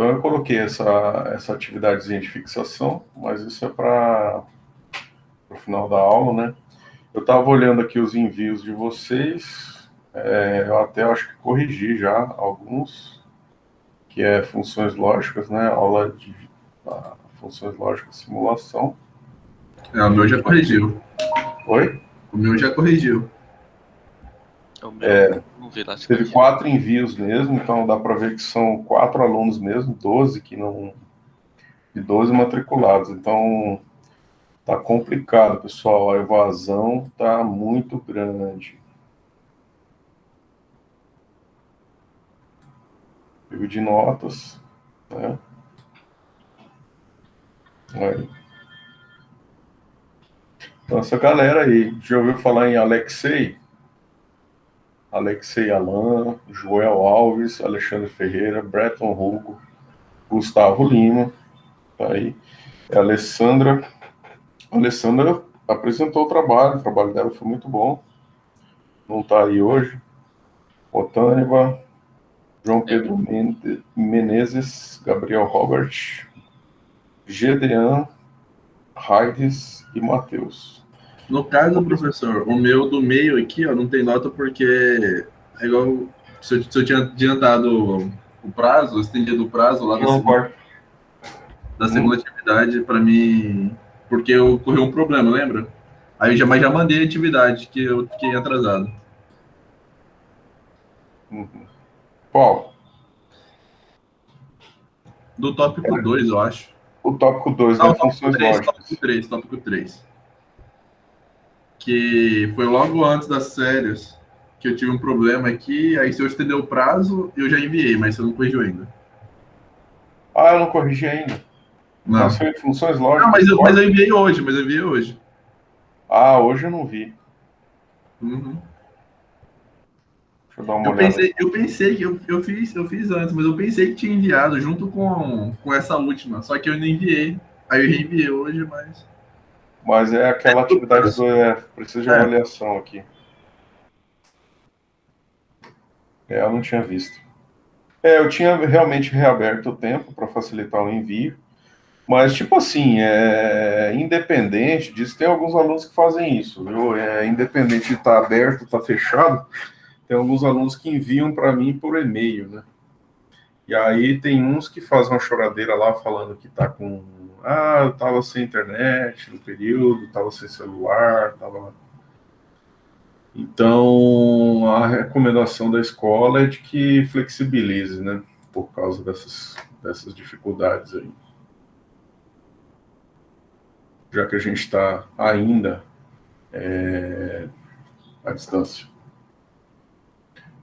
Então eu coloquei essa atividadezinha de fixação, mas isso é para o final da aula, né? Eu estava olhando aqui os envios de vocês, eu até acho que corrigi já alguns, que é funções lógicas, né? Aula de funções lógicas simulação. O meu já corrigiu. Oi? O meu já corrigiu. O meu não vi lá se Teve corrigiu. 4 envios mesmo, então dá para ver que são 4 alunos mesmo, 12 que não... e 12 matriculados. Então tá complicado, pessoal. A evasão tá muito grande. Livro de notas, né? Aí. Então essa galera aí, já ouviu falar em Alexei? Alexei Alan, Joel Alves, Alexandre Ferreira, Breton Hugo, Gustavo Lima, tá aí. A Alessandra apresentou o trabalho dela foi muito bom. Não está aí hoje. Otâniba, João Pedro Menezes, Gabriel Robert, Gedean, Raides e Matheus. No caso, professor, o meu do meio aqui, ó, não tem nota porque é igual se eu tinha adiantado o prazo, estendido o prazo lá da segunda atividade para mim, porque ocorreu um problema, lembra? Aí eu já mandei a atividade que eu fiquei atrasado. Qual? Do tópico 2, eu acho. O tópico 2, Não, né? Funções lógicas. Tópico 3. Que foi logo antes das férias que eu tive um problema aqui, aí se eu estender o prazo, eu já enviei, mas você não corrigiu ainda. Ah, eu não corrigi ainda. Não. Mas foi funções lógicas. Não, mas eu enviei hoje, Ah, hoje eu não vi. Uhum. Deixa eu dar uma olhada. Eu pensei que eu fiz antes, mas eu pensei que tinha enviado junto com essa última, só que eu não enviei. Aí eu reenviei hoje, mas... Mas é aquela atividade do precisa de avaliação aqui. Eu não tinha visto. Eu tinha realmente reaberto o tempo para facilitar o envio, mas, tipo assim, independente disso, tem alguns alunos que fazem isso, viu? Independente de estar aberto, estar fechado, tem alguns alunos que enviam para mim por e-mail, né? E aí tem uns que fazem uma choradeira lá falando que tá com... Ah, eu tava sem internet no período, tava sem celular, tava... Então, a recomendação da escola é de que flexibilize, né? Por causa dessas dificuldades aí. Já que a gente está ainda à distância.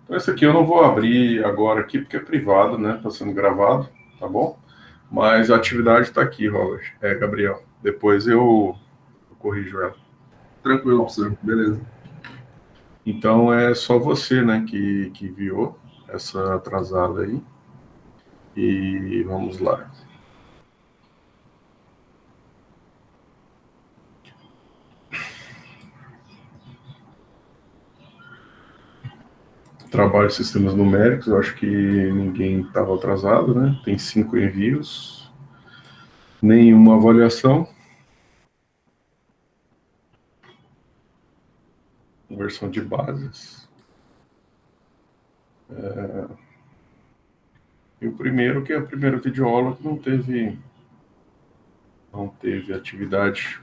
Então, esse aqui eu não vou abrir agora aqui, porque é privado, né? Está sendo gravado, tá bom? Mas a atividade está aqui, Robert. Gabriel. Depois eu corrijo ela. Tranquilo, professor. Beleza. Então, é só você, né, que enviou essa atrasada aí. E vamos lá. Trabalho de sistemas numéricos, eu acho que ninguém estava atrasado, né? Tem 5 envios, nenhuma avaliação. Versão de bases. E o primeiro, que é a primeira videoaula, que não teve atividade.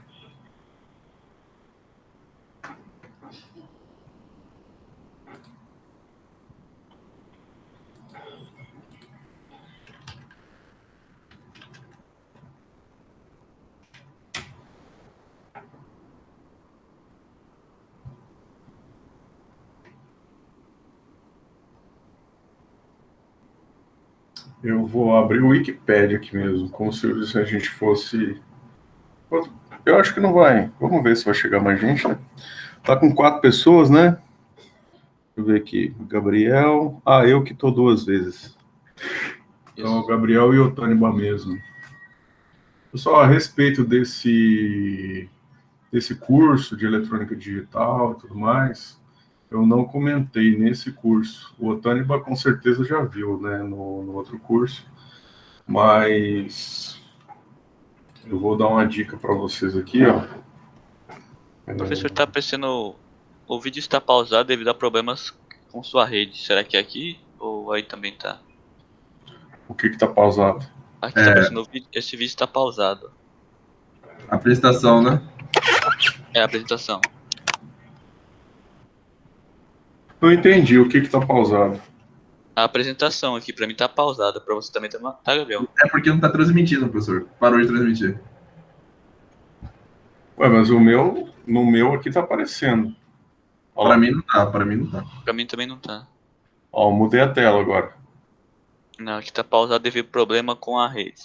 Eu vou abrir o Wikipedia aqui mesmo, como se a gente fosse... Eu acho que não vai. Vamos ver se vai chegar mais gente, né? Tá com 4 pessoas, né? Deixa eu ver aqui. Gabriel... eu que tô 2 vezes. Então, o Gabriel e o Tâniba mesmo. Pessoal, a respeito desse curso de eletrônica digital e tudo mais, eu não comentei nesse curso. O Otâniba com certeza já viu, né, no outro curso. Mas eu vou dar uma dica para vocês aqui, ó. O professor tá aparecendo. O vídeo está pausado devido a problemas com sua rede. Será que é aqui? Ou aí também tá? O que tá pausado? Aqui tá aparecendo o vídeo. Esse vídeo está pausado. A prestação, né? É a apresentação. Não entendi o que tá pausado. A apresentação aqui pra mim tá pausada. Pra você também tá, Gabriel? É porque não tá transmitindo, professor. Parou de transmitir. Ué, mas no meu aqui tá aparecendo. Para mim não tá, para mim não tá. Pra mim também não tá. Ó, mudei a tela agora. Não, aqui tá pausado devido a problema com a rede.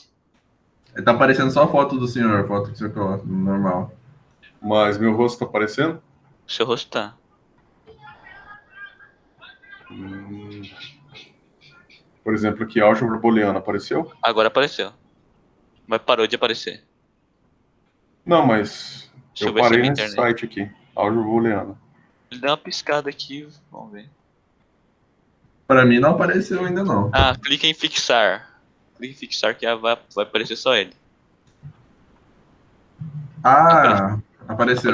Tá aparecendo só a foto do senhor, a foto que o senhor coloca, normal. Mas meu rosto tá aparecendo? O seu rosto tá. Por exemplo, aqui, álgebra booleana, apareceu? Agora apareceu. Mas parou de aparecer. Não, mas Deixa eu ver se é parei minha nesse internet. site aqui, álgebra booleana. Ele deu uma piscada aqui, vamos ver. Para mim não apareceu ainda não. Ah, clica em fixar. Clica em fixar que vai aparecer só ele. Ah, apareceu.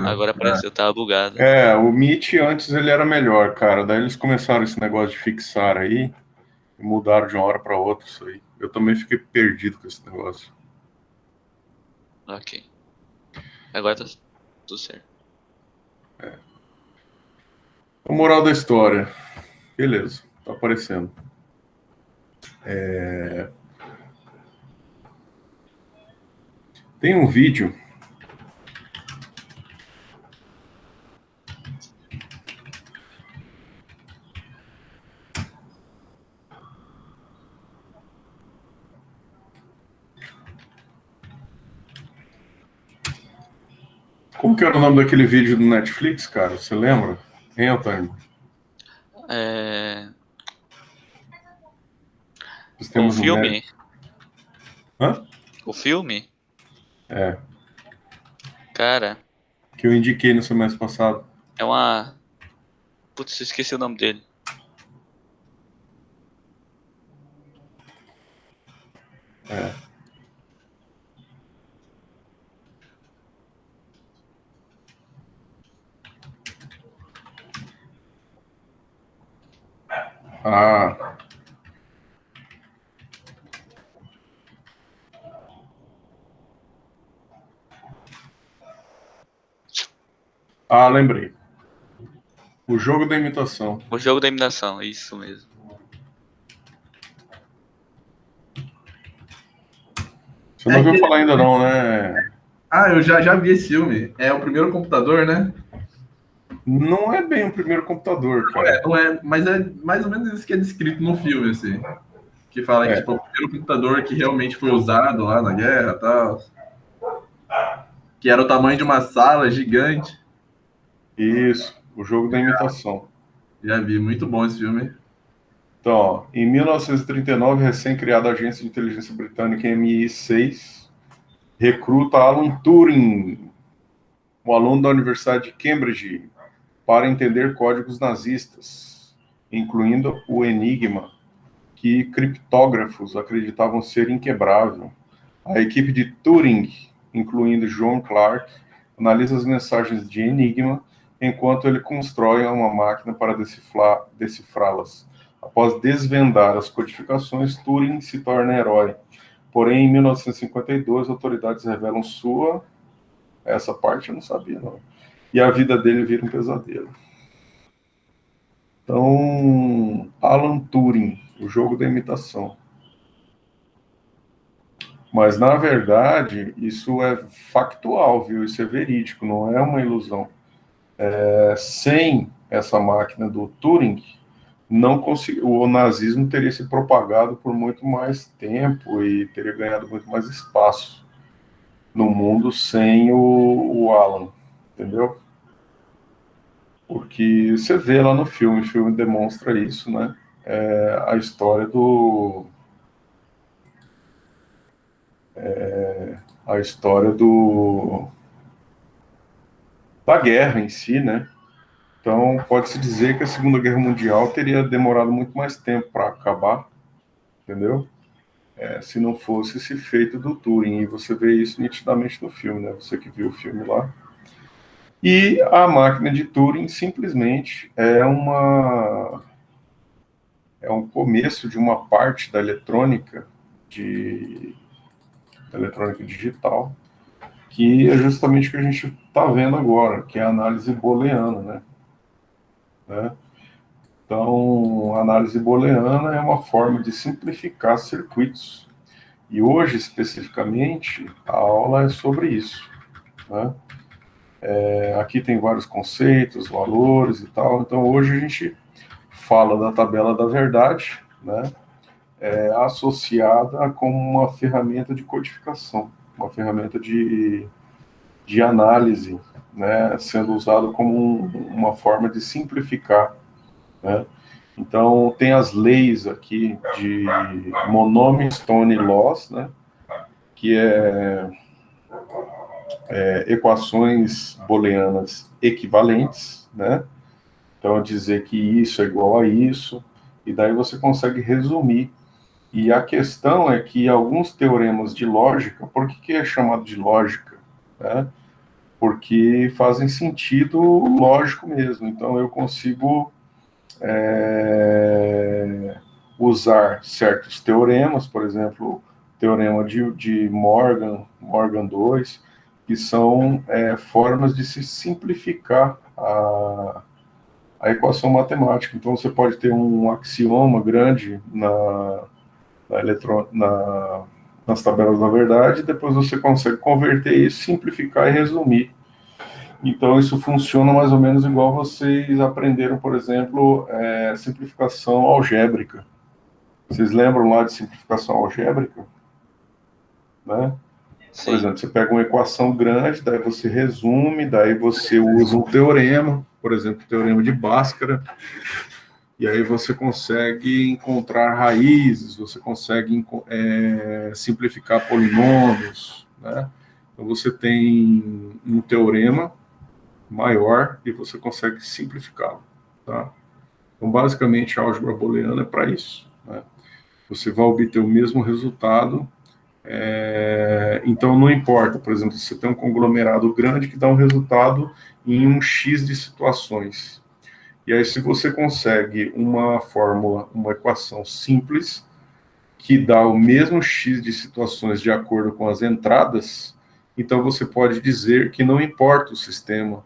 Agora apareceu, tava bugado. É, o Meet antes ele era melhor, cara. Daí eles começaram esse negócio de fixar aí e mudaram de uma hora para outra isso aí. Eu também fiquei perdido com esse negócio. Ok. Agora tá tudo certo. A moral da história. Beleza, tá aparecendo. Tem um vídeo. Como que era o nome daquele vídeo do Netflix, cara? Você lembra? Entra, irmão. O filme? Hã? O filme? É. Cara, Que eu indiquei no semestre passado. é uma... Putz, eu esqueci o nome dele. É. Ah. Ah, lembrei. O jogo da imitação. O jogo da imitação, isso mesmo. Você não ouviu falar ainda não, né? Ah, eu já vi esse filme. É o primeiro computador, né? Não é bem o primeiro computador, cara. Não é, mas é mais ou menos isso que é descrito no filme, assim. Que fala que tipo, é o primeiro computador que realmente foi usado lá na guerra e tal. Que era o tamanho de uma sala gigante. Isso, o jogo da imitação. Já vi, muito bom esse filme. Então, ó, em 1939, recém-criada agência de inteligência britânica MI6 recruta Alan Turing, um aluno da Universidade de Cambridge, para entender códigos nazistas, incluindo o Enigma, que criptógrafos acreditavam ser inquebrável. A equipe de Turing, incluindo John Clark, analisa as mensagens de Enigma enquanto ele constrói uma máquina para decifrá-las. Após desvendar as codificações, Turing se torna herói. Porém, em 1952, autoridades revelam sua... Essa parte eu não sabia, não. E a vida dele vira um pesadelo. Então, Alan Turing, o jogo da imitação. Mas, na verdade, isso é factual, viu? Isso é verídico, não é uma ilusão. Sem essa máquina do Turing, o nazismo teria se propagado por muito mais tempo e teria ganhado muito mais espaço no mundo sem o Alan, entendeu? Porque você vê lá no filme, o filme demonstra isso, né? A história da guerra em si, né? Então, pode-se dizer que a Segunda Guerra Mundial teria demorado muito mais tempo para acabar, entendeu? se não fosse esse feito do Turing. E você vê isso nitidamente no filme, né? Você que viu o filme lá. E a máquina de Turing simplesmente é um começo de uma parte da eletrônica, da eletrônica digital, que é justamente o que a gente está vendo agora, que é a análise booleana, né? Então, a análise booleana é uma forma de simplificar circuitos. E hoje, especificamente, a aula é sobre isso, né? Aqui tem vários conceitos, valores e tal. Então, hoje a gente fala da tabela da verdade, né? Associada com uma ferramenta de codificação, uma ferramenta de análise, né? Sendo usado como uma forma de simplificar, né? Então, tem as leis aqui de Monodstone Laws, né? Que equações booleanas equivalentes, né? Então, dizer que isso é igual a isso, e daí você consegue resumir. E a questão é que alguns teoremas de lógica, por que é chamado de lógica? Né? Porque fazem sentido lógico mesmo. Então, eu consigo usar certos teoremas, por exemplo, o teorema de Morgan 2, que são formas de se simplificar a equação matemática. Então, você pode ter um axioma grande nas tabelas da verdade, e depois você consegue converter isso, simplificar e resumir. Então, isso funciona mais ou menos igual vocês aprenderam, por exemplo, simplificação algébrica. Vocês lembram lá de simplificação algébrica? Né? Por exemplo, você pega uma equação grande, daí você resume, daí você usa um teorema, por exemplo, o teorema de Bhaskara, e aí você consegue encontrar raízes, você consegue simplificar polinômios, né? Então você tem um teorema maior e você consegue simplificá-lo, tá? Então, basicamente, a álgebra booleana é para isso, né? Você vai obter o mesmo resultado. Então, não importa, por exemplo, se você tem um conglomerado grande que dá um resultado em um X de situações. E aí, se você consegue uma fórmula, uma equação simples, que dá o mesmo X de situações de acordo com as entradas, então você pode dizer que não importa o sistema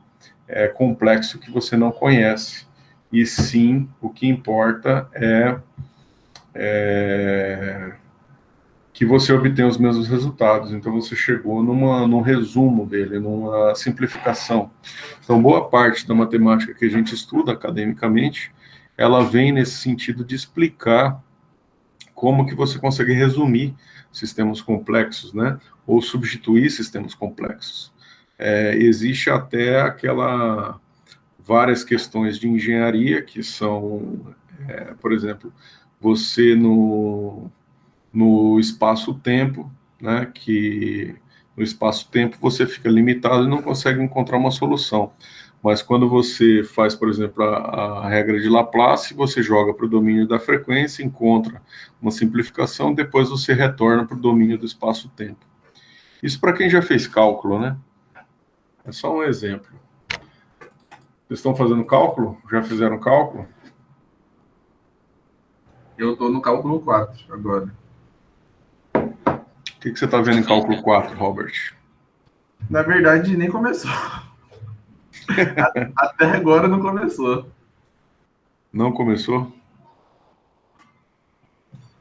complexo que você não conhece, e sim, o que importa que você obtenha os mesmos resultados. Então, você chegou num resumo dele, numa simplificação. Então, boa parte da matemática que a gente estuda academicamente, ela vem nesse sentido de explicar como que você consegue resumir sistemas complexos, né? Ou substituir sistemas complexos. Existe até várias questões de engenharia que são, por exemplo, você no espaço-tempo, né, que no espaço-tempo você fica limitado e não consegue encontrar uma solução. Mas quando você faz, por exemplo, a regra de Laplace, você joga para o domínio da frequência, encontra uma simplificação, depois você retorna para o domínio do espaço-tempo. Isso para quem já fez cálculo, né? É só um exemplo. Vocês estão fazendo cálculo? Já fizeram cálculo? Eu estou no cálculo 4 agora. O que você está vendo em cálculo 4, Robert? Na verdade, nem começou. Até agora não começou. Não começou?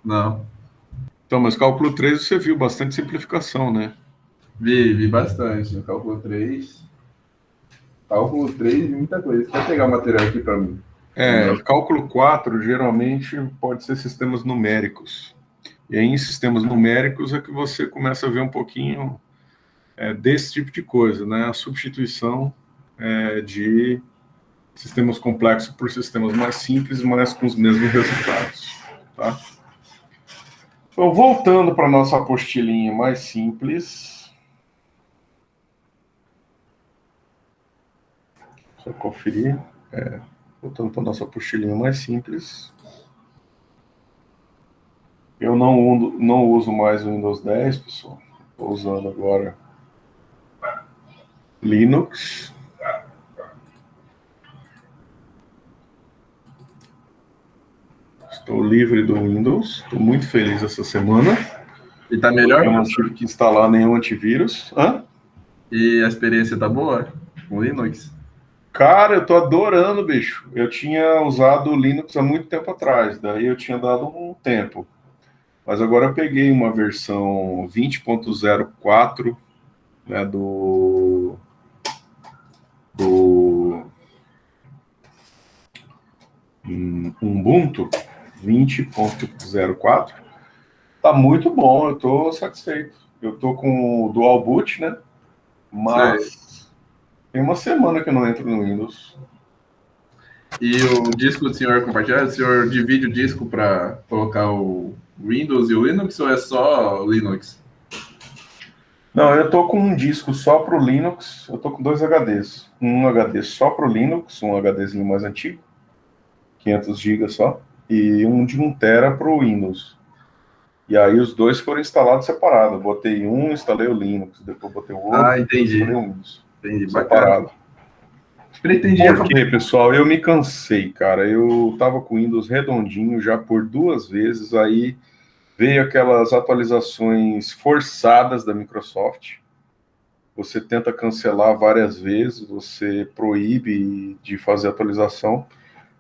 Não. Então, mas cálculo 3 você viu bastante simplificação, né? Vi bastante. No cálculo 3. Cálculo 3 e muita coisa. Você quer pegar o material aqui para mim? Cálculo 4 geralmente pode ser sistemas numéricos. E aí, em sistemas numéricos é que você começa a ver um pouquinho desse tipo de coisa, né? A substituição de sistemas complexos por sistemas mais simples, mas com os mesmos resultados, tá? Então, voltando para a nossa apostilinha mais simples. Só conferir. Voltando para a nossa apostilinha mais simples. Eu não uso mais o Windows 10, pessoal. Estou usando agora Linux. Estou livre do Windows. Estou muito feliz essa semana. E tá melhor? Eu não tive que instalar nenhum antivírus. Hã? E a experiência tá boa com Linux? Cara, eu tô adorando, bicho. Eu tinha usado o Linux há muito tempo atrás, daí eu tinha dado um tempo. Mas agora eu peguei uma versão 20.04, né, do Ubuntu 20.04. Tá muito bom, eu tô satisfeito. Eu tô com o Dual Boot, né? Mas tem uma semana que eu não entro no Windows. E o disco do senhor compartilhado, o senhor divide o disco para colocar o Windows e o Linux ou é só o Linux? Não, eu tô com um disco só para o Linux, eu tô com 2 HDs. Um HD só para o Linux, um HDzinho mais antigo, 500 GB só, e um de 1 TB para o Windows. E aí os dois foram instalados separados. Eu botei um, instalei o Linux, depois botei o outro, entendi. instalei o Windows. Entendi, separado. Pretendia. Por quê, pessoal? Eu me cansei, cara. Eu tava com o Windows redondinho já por 2 vezes, aí veio aquelas atualizações forçadas da Microsoft. Você tenta cancelar várias vezes, você proíbe de fazer atualização,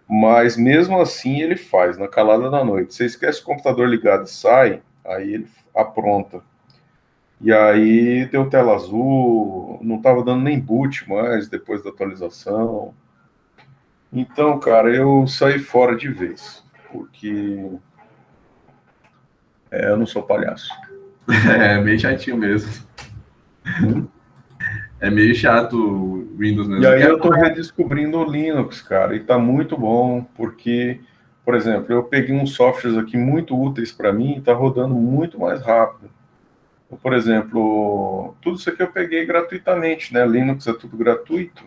mas mesmo assim ele faz, na calada da noite. Você esquece o computador ligado e sai, aí ele apronta. E aí deu tela azul, não estava dando nem boot mais depois da atualização. Então, cara, eu saí fora de vez, porque eu não sou palhaço. É meio chatinho mesmo. É meio chato o Windows mesmo. E aí eu estou redescobrindo o Linux, cara, e está muito bom, porque, por exemplo, eu peguei uns softwares aqui muito úteis para mim e está rodando muito mais rápido. Então, por exemplo, tudo isso aqui eu peguei gratuitamente, né? Linux é tudo gratuito.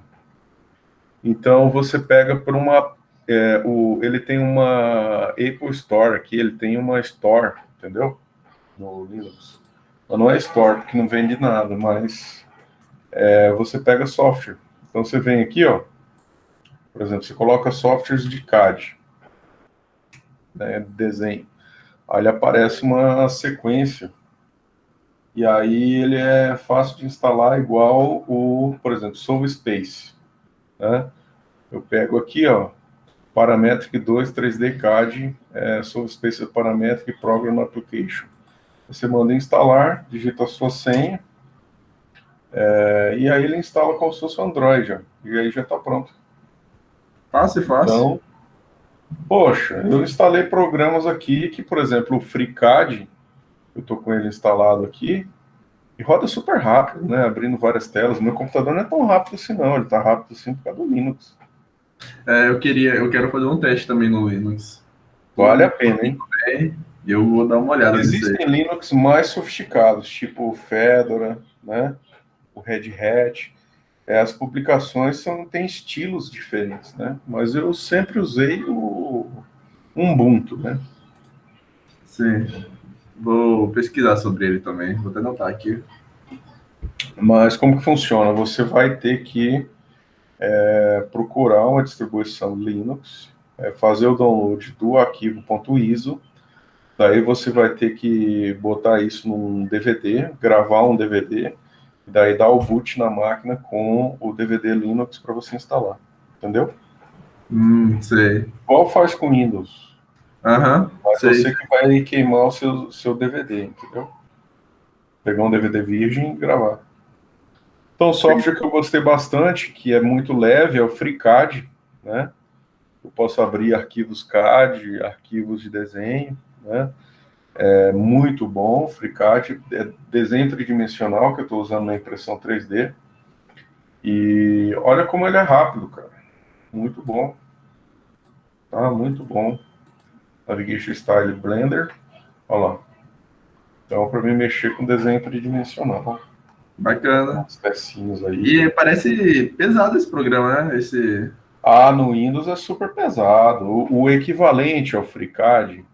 Então você pega por uma... ele tem uma Apple Store aqui, ele tem uma Store, entendeu? No Linux. Mas não é Store, porque não vende nada, mas você pega software. Então você vem aqui, ó, por exemplo, você coloca softwares de CAD, né, desenho. Aí aparece uma sequência. E aí ele é fácil de instalar igual o, por exemplo, Solvspace, né? Eu pego aqui, ó, Parametric 2 3D CAD, Solvspace Parametric Program Application. Você manda instalar, digita a sua senha, e aí ele instala como se fosse um Android, ó, e aí já está pronto. Fácil. Então, poxa, eu instalei programas aqui que, por exemplo, o FreeCAD, eu estou com ele instalado aqui, e roda super rápido, né? Abrindo várias telas. Meu computador não é tão rápido assim, não. Ele está rápido assim por causa do Linux. Eu quero fazer um teste também no Linux. Vale a pena, hein? E eu vou dar uma olhada nisso aí. Existem Linux mais sofisticados, tipo o Fedora, né? O Red Hat. As publicações têm estilos diferentes, né? Mas eu sempre usei o Ubuntu, né? Sim. Vou pesquisar sobre ele também. Vou até anotar aqui. Mas como que funciona? Você vai ter que procurar uma distribuição Linux, fazer o download do arquivo.iso, daí você vai ter que botar isso num DVD, gravar um DVD, e daí dar o boot na máquina com o DVD Linux para você instalar, entendeu? Sei. Igual faz com Windows. Mas sei. você que vai queimar o seu DVD, entendeu? Pegar um DVD virgem e gravar. Então, o software que eu gostei bastante, que é muito leve, é o FreeCAD, né? Eu posso abrir arquivos CAD, arquivos de desenho, né? É muito bom, FreeCAD, é desenho tridimensional que eu estou usando na impressão 3D. E olha como ele é rápido, cara. Muito bom. Tá, muito bom. Navigation Style Blender. Olha lá. Então, para mim mexer com desenho tridimensional. Bacana. As pecinhas aí. E parece pesado esse programa, né? No Windows é super pesado. O equivalente ao FreeCAD,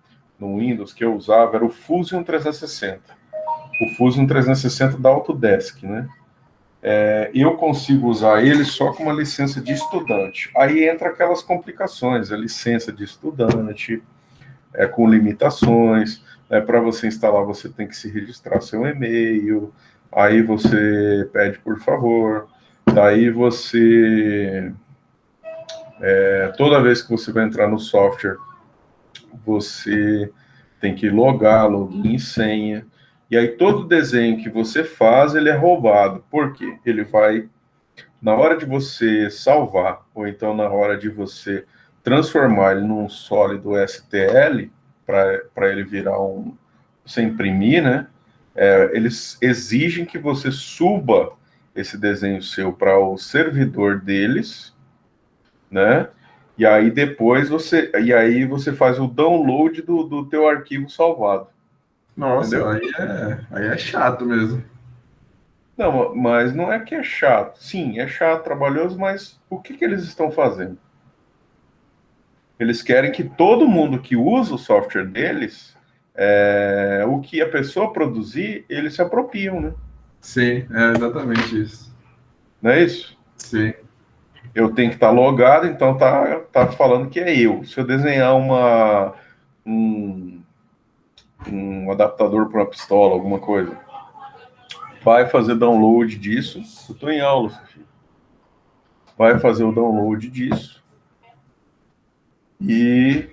no Windows que eu usava era o Fusion 360. O Fusion 360 da Autodesk, né? Eu consigo usar ele só com uma licença de estudante. Aí entra aquelas complicações, a licença de estudante, com limitações, para você instalar você tem que se registrar seu e-mail, aí você pede por favor, daí você, toda vez que você vai entrar no software, você tem que logar, login e senha, e aí todo desenho que você faz, ele é roubado. Por quê? Ele vai, na hora de você salvar, ou então na hora de você transformar ele num sólido STL, para ele virar você imprimir, né? Eles exigem que você suba esse desenho seu para o servidor deles, né? E aí depois você faz o download do teu arquivo salvado. Nossa, entendeu? aí é chato mesmo. Não, mas não é que é chato. Sim, é chato, trabalhoso, mas o que eles estão fazendo? Eles querem que todo mundo que usa o software deles, o que a pessoa produzir, eles se apropriam, né? Sim, é exatamente isso. Não é isso? Sim. Eu tenho que estar logado, então tá falando que é eu. Se eu desenhar um adaptador para uma pistola, alguma coisa, vai fazer download disso. Eu estou em aula, Sofia. Vai fazer o download disso e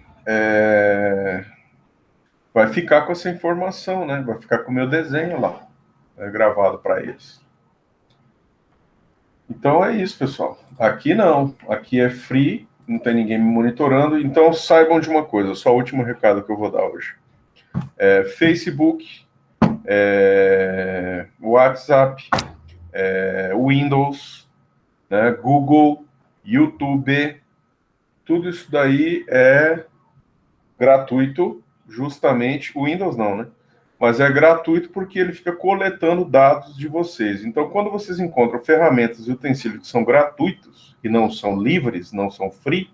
vai ficar com essa informação, né? Vai ficar com o meu desenho lá, gravado para eles. Então é isso, pessoal. Aqui não. Aqui é free, não tem ninguém me monitorando. Então saibam de uma coisa, só o último recado que eu vou dar hoje. Facebook, WhatsApp, Windows, né, Google, YouTube, tudo isso daí é gratuito, justamente. O Windows não, né? Mas é gratuito porque ele fica coletando dados de vocês. Então, quando vocês encontram ferramentas e utensílios que são gratuitos, e não são livres, não são free,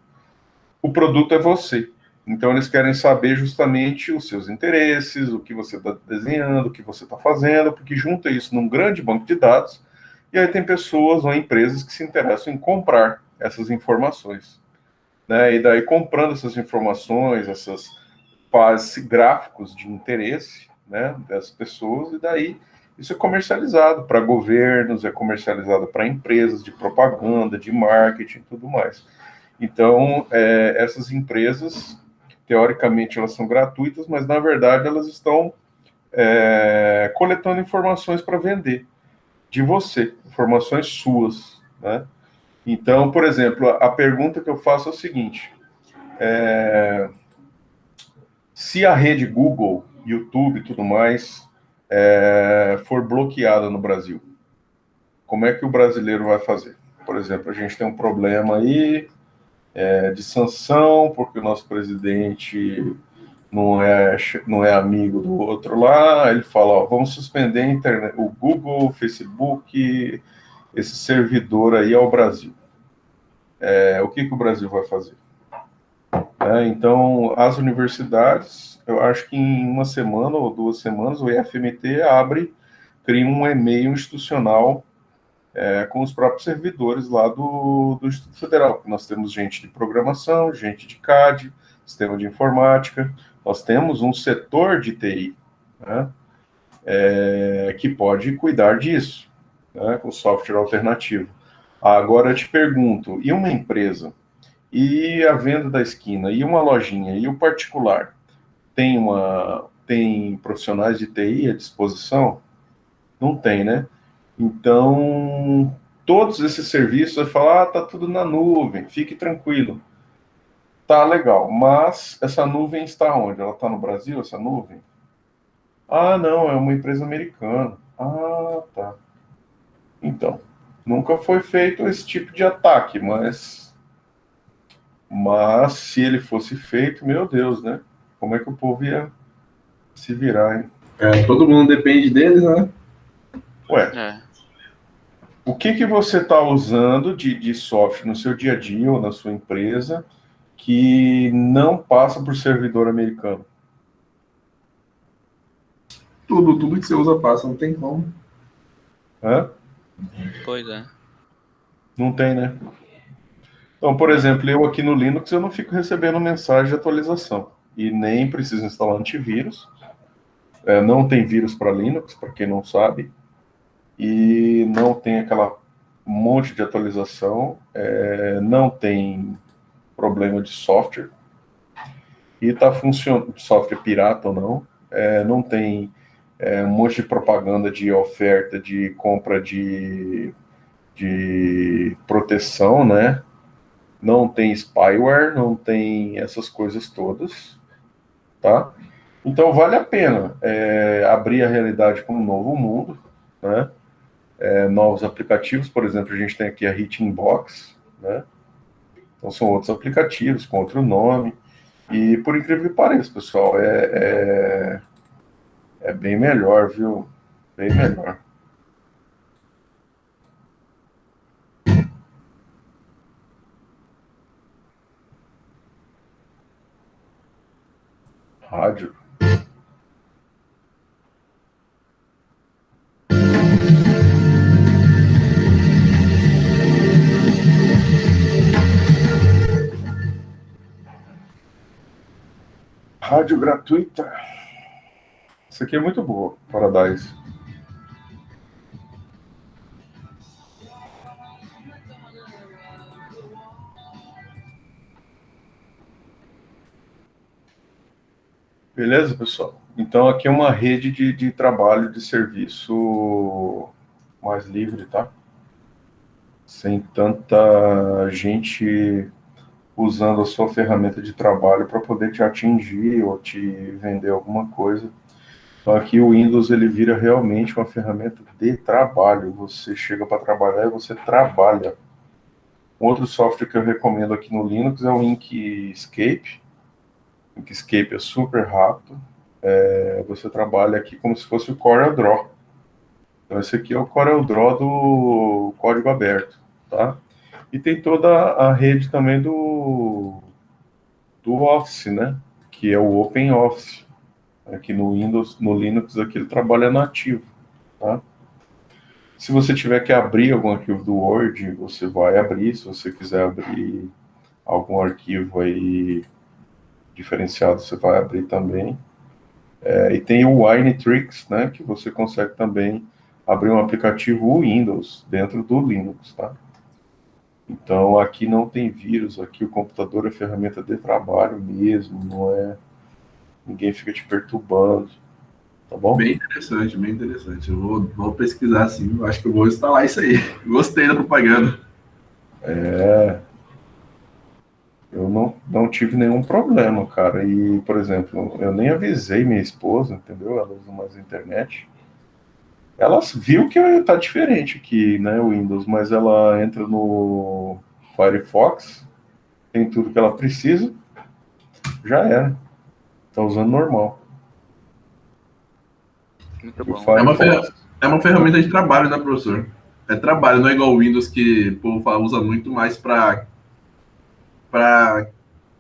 o produto é você. Então, eles querem saber justamente os seus interesses, o que você está desenhando, o que você está fazendo, porque junta isso num grande banco de dados, e aí tem pessoas ou empresas que se interessam em comprar essas informações. Né? E daí, comprando essas informações, esses gráficos de interesse, né, das pessoas, e daí isso é comercializado para governos, é comercializado para empresas de propaganda, de marketing e tudo mais. Então, essas empresas, teoricamente, elas são gratuitas, mas, na verdade, elas estão coletando informações para vender de você, informações suas, né? Então, por exemplo, a pergunta que eu faço é o seguinte, se a rede Google, YouTube e tudo mais for bloqueada no Brasil, como é que o brasileiro vai fazer? Por exemplo, a gente tem um problema aí de sanção, porque o nosso presidente não é amigo do outro lá, ele fala, ó, vamos suspender a internet, o Google, o Facebook, esse servidor aí ao Brasil. O que o Brasil vai fazer? Então, as universidades, eu acho que em uma semana ou 2 semanas, o IFMT cria um e-mail institucional com os próprios servidores lá do Instituto Federal. Nós temos gente de programação, gente de CAD, sistema de informática, nós temos um setor de TI, né, que pode cuidar disso, né, com software alternativo. Agora eu te pergunto, e uma empresa? E a venda da esquina? E uma lojinha? E o particular? Tem profissionais de TI à disposição? Não tem, né? Então, todos esses serviços, vai falar, tá tudo na nuvem, fique tranquilo. Tá legal, mas essa nuvem está onde? Ela está no Brasil, essa nuvem? Ah, não, é uma empresa americana. Ah, tá. Então, nunca foi feito esse tipo de ataque, mas se ele fosse feito, meu Deus, né? Como é que o povo ia se virar, hein? Todo mundo depende deles, né? Ué, o que você está usando de software no seu dia a dia ou na sua empresa que não passa por servidor americano? tudo que você usa passa, não tem como. Hã? Pois é. Não tem, né? Então, por exemplo, eu aqui no Linux eu não fico recebendo mensagem de atualização e nem preciso instalar antivírus. Não tem vírus para Linux, para quem não sabe, e não tem aquela monte de atualização, não tem problema de software e está funcionando, software pirata ou não, não tem um monte de propaganda de oferta de compra de proteção, né? Não tem spyware, não tem essas coisas todas, tá? Então vale a pena abrir a realidade como um novo mundo, né? Novos aplicativos, por exemplo, a gente tem aqui a Hitbox, né? Então são outros aplicativos com outro nome. E por incrível que pareça, pessoal, é bem melhor, viu? Bem melhor. Rádio. Rádio gratuita. Isso aqui é muito boa, Paradise. Beleza, pessoal? Então aqui é uma rede de trabalho, de serviço mais livre, tá? Sem tanta gente usando a sua ferramenta de trabalho para poder te atingir ou te vender alguma coisa. Então aqui o Windows ele vira realmente uma ferramenta de trabalho. Você chega para trabalhar e você trabalha. Um outro software que eu recomendo aqui no Linux é o Inkscape. Inkscape é super rápido. Você trabalha aqui como se fosse o CorelDRAW. Então esse aqui é o CorelDRAW do código aberto, tá? E tem toda a rede também do Office, né? Que é o OpenOffice. Aqui no Windows, no Linux, aqui ele trabalha nativo, tá? Se você tiver que abrir algum arquivo do Word, você vai abrir. Se você quiser abrir algum arquivo aí diferenciado, você vai abrir também. E tem o Winetricks, né? Que você consegue também abrir um aplicativo Windows dentro do Linux, tá? Então aqui não tem vírus, aqui o computador é ferramenta de trabalho mesmo, não é. Ninguém fica te perturbando, tá bom? Bem interessante, bem interessante. Eu vou pesquisar sim, eu acho que eu vou instalar isso aí. Gostei da propaganda. Eu não tive nenhum problema, cara. E, por exemplo, eu nem avisei minha esposa, entendeu? Ela usa mais a internet. Ela viu que tá diferente aqui, né, o Windows, mas ela entra no Firefox, tem tudo que ela precisa, já era. Tá usando normal. Muito E o bom. Firefox, É uma ferramenta de trabalho, né, professor? É trabalho, não é igual o Windows que o povo usa muito mais para,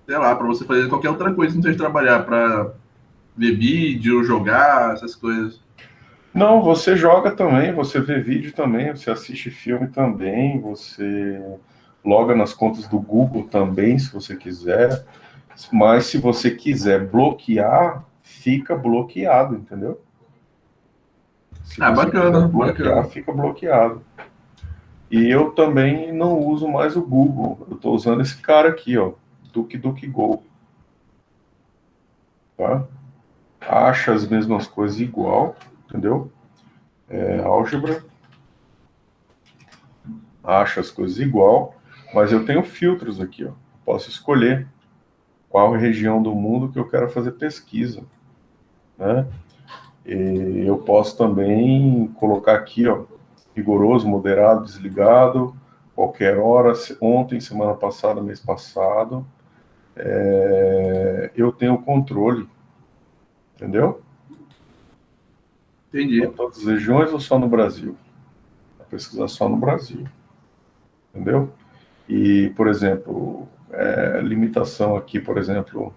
sei lá, para você fazer qualquer outra coisa que não seja trabalhar, para ver vídeo, jogar, essas coisas. não, você joga também, você vê vídeo também, você assiste filme também, você loga nas contas do Google também, se você quiser. Mas se você quiser bloquear, fica bloqueado, entendeu? Se Ah, você quiser bacana, bloquear, bacana. fica bloqueado. E eu também não uso mais o Google. Eu estou usando esse cara aqui, ó, DuckDuckGo. Tá? Acha as mesmas coisas igual, entendeu? Álgebra, acha as coisas igual, mas eu tenho filtros aqui, ó. Posso escolher qual região do mundo que eu quero fazer pesquisa, né? E eu posso também colocar aqui, ó, rigoroso, moderado, desligado, qualquer hora, ontem, semana passada, mês passado. Eu tenho controle, entendeu? Para Entendi. todas as regiões ou só no Brasil? Vou pesquisar só no Brasil, entendeu? E, por exemplo, limitação aqui, por exemplo,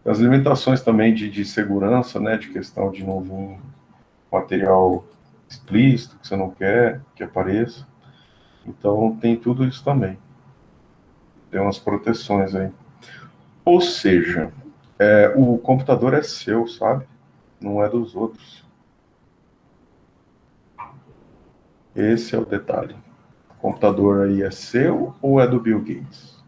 As limitações também de segurança, né, de questão de não vir material explícito que você não quer que apareça. Então tem tudo isso também. Tem umas proteções aí. Ou seja, o computador é seu, sabe? Não é dos outros. Esse é o detalhe. O computador aí é seu ou é do Bill Gates?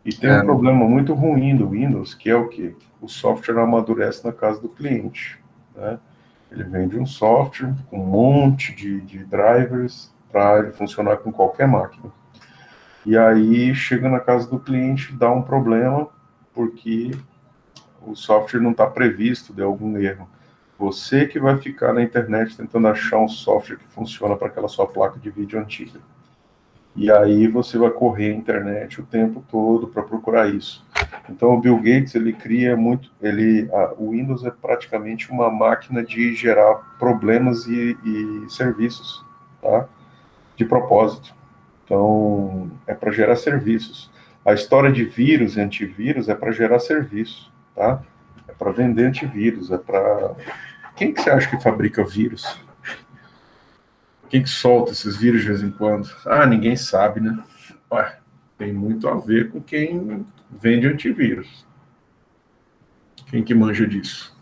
E tem um problema muito ruim do Windows, que é o quê? O software amadurece na casa do cliente, né? Ele vende um software com um monte de drivers para ele funcionar com qualquer máquina. E aí chega na casa do cliente, dá um problema, porque o software não está previsto, deu algum erro. Você que vai ficar na internet tentando achar um software que funciona para aquela sua placa de vídeo antiga. E aí você vai correr a internet o tempo todo para procurar isso. Então o Bill Gates, ele cria muito, o Windows é praticamente uma máquina de gerar problemas e serviços, tá? De propósito. Então é para gerar serviços. A história de vírus e antivírus é para gerar serviço, tá? É para vender antivírus, é para... Quem que você acha que fabrica vírus? Quem que solta esses vírus de vez em quando? Ah, ninguém sabe, né? Ué, tem muito a ver com quem vende antivírus. Quem que manja disso?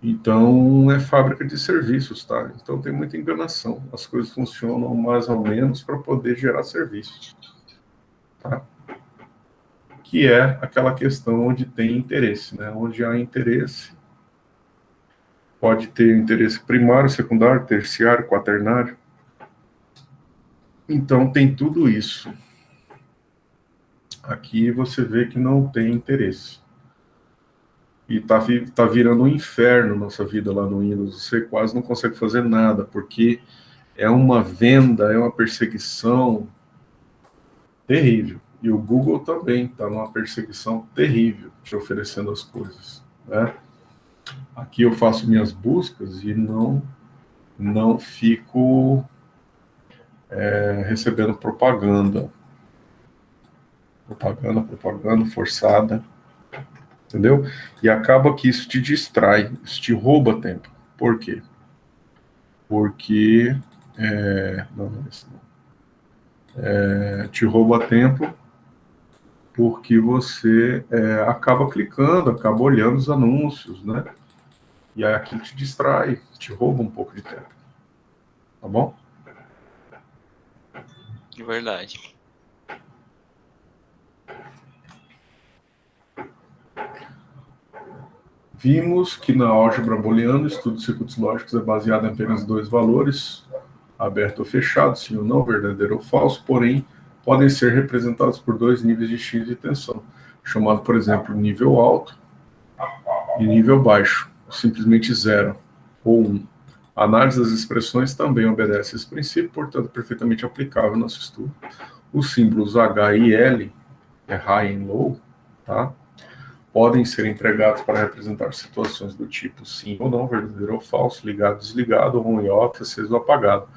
Então, é fábrica de serviços, tá? Então tem muita enganação. As coisas funcionam mais ou menos para poder gerar serviços, tá? Que é aquela questão onde tem interesse, né? Onde há interesse, pode ter interesse primário, secundário, terciário, quaternário. Então tem tudo isso. Aqui você vê que não tem interesse. E tá virando um inferno nossa vida lá no Windows. Você quase não consegue fazer nada, porque é uma venda, é uma perseguição terrível. E o Google também está numa perseguição terrível, te oferecendo as coisas, né? Aqui eu faço minhas buscas e não fico recebendo propaganda forçada, entendeu? E acaba que isso te distrai, isso te rouba tempo. Por quê? Porque te rouba tempo porque você acaba clicando, acaba olhando os anúncios, né? E aí aquilo te distrai, te rouba um pouco de tempo. Tá bom? De verdade. Vimos que na álgebra booleana, o estudo de circuitos lógicos é baseado em apenas dois valores, aberto ou fechado, sim ou não, verdadeiro ou falso, porém podem ser representados por dois níveis distintos de tensão, chamado, por exemplo, nível alto e nível baixo, simplesmente 0 ou 1. A análise das expressões também obedece a esse princípio, portanto, perfeitamente aplicável no nosso estudo. Os símbolos H e L, high e low, tá? Podem ser empregados para representar situações do tipo sim ou não, verdadeiro ou falso, ligado, desligado, on e off, aceso ou apagado.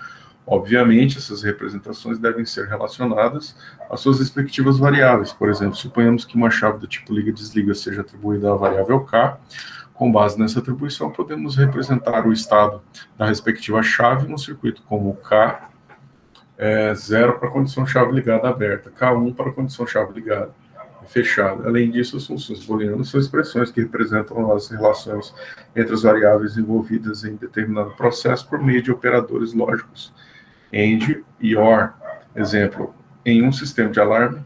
Obviamente, essas representações devem ser relacionadas às suas respectivas variáveis. Por exemplo, suponhamos que uma chave do tipo liga-desliga seja atribuída à variável K. Com base nessa atribuição, podemos representar o estado da respectiva chave no circuito como K 0 para a condição chave ligada aberta, K1 para a condição chave ligada fechada. Além disso, as funções booleanas são expressões que representam as relações entre as variáveis envolvidas em determinado processo por meio de operadores lógicos AND e OR. Exemplo, em um sistema de alarme,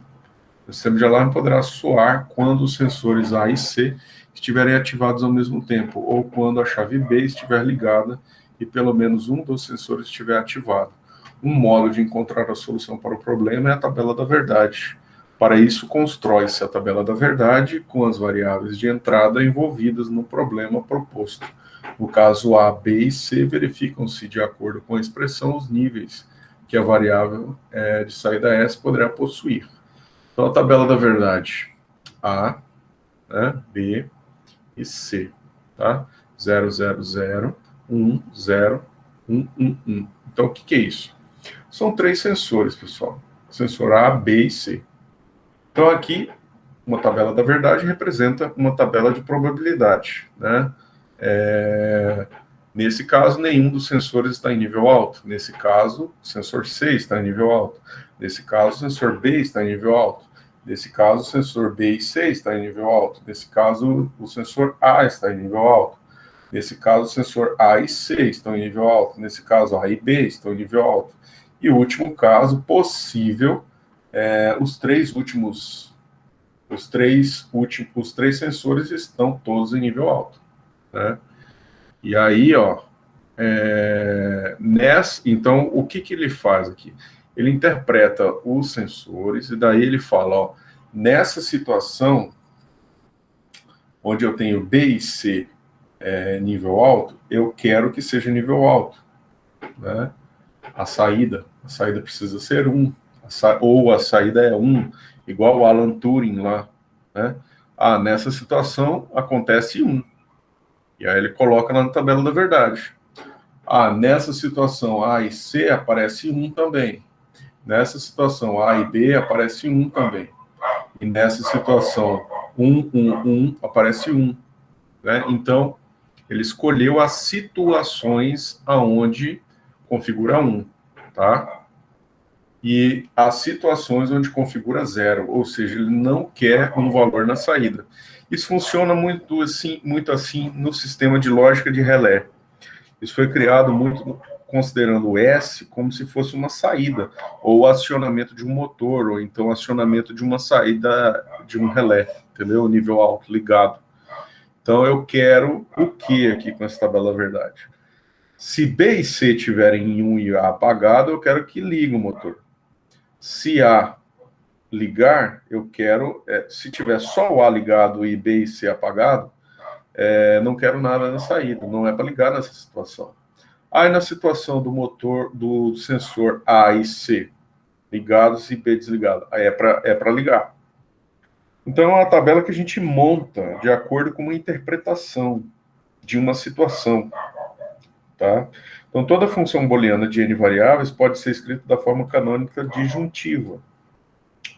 o sistema de alarme poderá soar quando os sensores A e C estiverem ativados ao mesmo tempo, ou quando a chave B estiver ligada e pelo menos um dos sensores estiver ativado. Um modo de encontrar a solução para o problema é a tabela da verdade. Para isso, constrói-se a tabela da verdade com as variáveis de entrada envolvidas no problema proposto. No caso A, B e C, verificam-se, de acordo com a expressão, os níveis que a variável de saída S poderá possuir. Então, a tabela da verdade, A, B e C, tá? 0, 0, 0, 1, 0, 1, 1, 1. Então, o que é isso? São três sensores, pessoal. Sensor A, B e C. Então, aqui, uma tabela da verdade representa uma tabela de probabilidade, né? Nesse caso, nenhum dos sensores está em nível alto. Nesse caso, o sensor C está em nível alto. Nesse caso, o sensor B está em nível alto. Nesse caso, o sensor B e C está em nível alto. Nesse caso, o sensor A está em nível alto. Nesse caso, o sensor A e C estão em nível alto. Nesse caso, A e B estão em nível alto. E o último caso possível, os três sensores estão todos em nível alto, né? E aí, ó, então, o que ele faz aqui? Ele interpreta os sensores e daí ele fala, ó, nessa situação, onde eu tenho B e C nível alto, eu quero que seja nível alto, né? A saída precisa ser 1, ou a saída é 1, igual o Alan Turing lá, né? Nessa situação acontece 1. E aí ele coloca na tabela da verdade. Nessa situação A e C aparece 1 também. Nessa situação A e B aparece 1 também. E nessa situação 1, 1, 1 aparece 1. Né? Então, ele escolheu as situações aonde configura 1, tá? E as situações onde configura 0, ou seja, ele não quer um valor na saída. Isso funciona muito assim no sistema de lógica de relé. Isso foi criado muito considerando o S como se fosse uma saída, ou acionamento de um motor, ou então acionamento de uma saída de um relé, entendeu? Nível alto, ligado. Então, eu quero o que aqui com essa tabela verdade? Se B e C tiverem em 1 e A apagado, eu quero que ligue o motor. Se A ligar, eu quero... se tiver só o A ligado e B e C apagado, não quero nada na saída, não é para ligar nessa situação. Aí, na situação do motor, do sensor A e C ligados e B desligado, aí é para ligar. Então, é uma tabela que a gente monta de acordo com uma interpretação de uma situação, tá? Então, toda função booleana de n variáveis pode ser escrita da forma canônica disjuntiva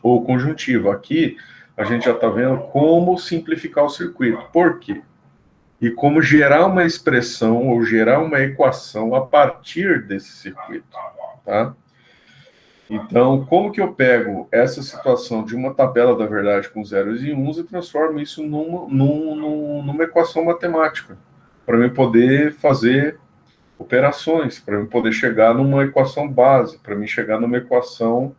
ou conjuntiva. Aqui, a gente já está vendo como simplificar o circuito. Por quê? E como gerar uma expressão ou gerar uma equação a partir desse circuito, tá? Então, como que eu pego essa situação de uma tabela da verdade com zeros e uns e transformo isso numa equação matemática, para eu poder fazer operações, para eu poder chegar numa equação base, para mim chegar numa equação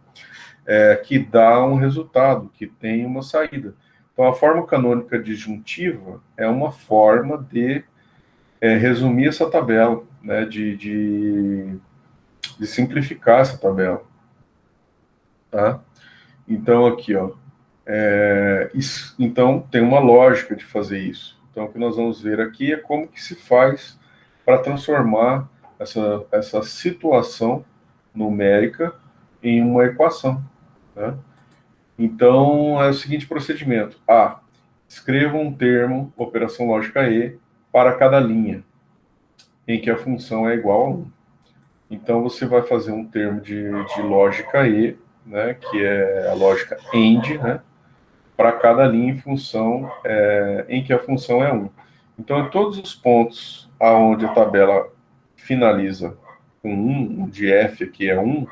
que dá um resultado, que tem uma saída. Então, a forma canônica disjuntiva é uma forma de resumir essa tabela, né, de simplificar essa tabela. Tá? Então, aqui, ó, então tem uma lógica de fazer isso. Então, o que nós vamos ver aqui é como que se faz para transformar essa situação numérica em uma equação. Né? Então, é o seguinte procedimento. Escreva um termo, operação lógica E, para cada linha, em que a função é igual a 1. Então, você vai fazer um termo de lógica E, né, que é a lógica AND, né, para cada linha em função em que a função é 1. Então, em todos os pontos aonde a tabela finaliza com 1, de F aqui é 1,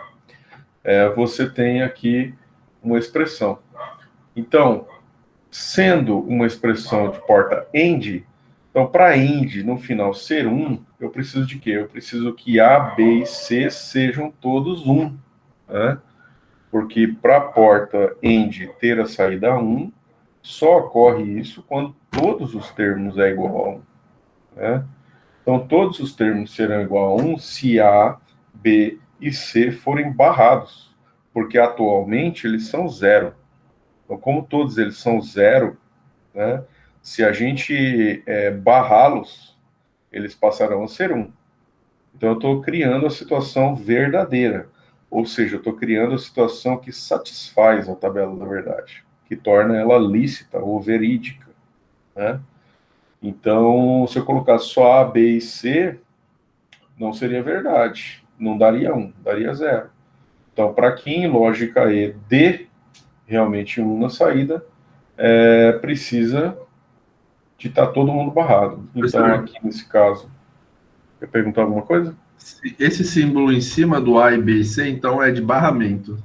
você tem aqui uma expressão. Então, sendo uma expressão de porta AND, então, para AND no final ser 1, eu preciso de quê? Eu preciso que A, B e C sejam todos 1. Né? Porque para a porta AND ter a saída 1, só ocorre isso quando todos os termos é igual a 1. Né? Então, todos os termos serão igual a 1 se A, B e C forem barrados, porque atualmente eles são 0. Então, como todos eles são 0, né, se a gente barrá-los, eles passarão a ser 1. Então, eu estou criando a situação verdadeira, ou seja, eu estou criando a situação que satisfaz a tabela da verdade, que torna ela lícita ou verídica. Né? Então, se eu colocar só A, B e C, não seria verdade, não daria 1, daria 0. Então, para que em lógica E dê realmente 1 na saída, precisa de estar todo mundo barrado. Então, aqui nesse caso, quer perguntar alguma coisa? Esse símbolo em cima do A e B e C, então, é de barramento.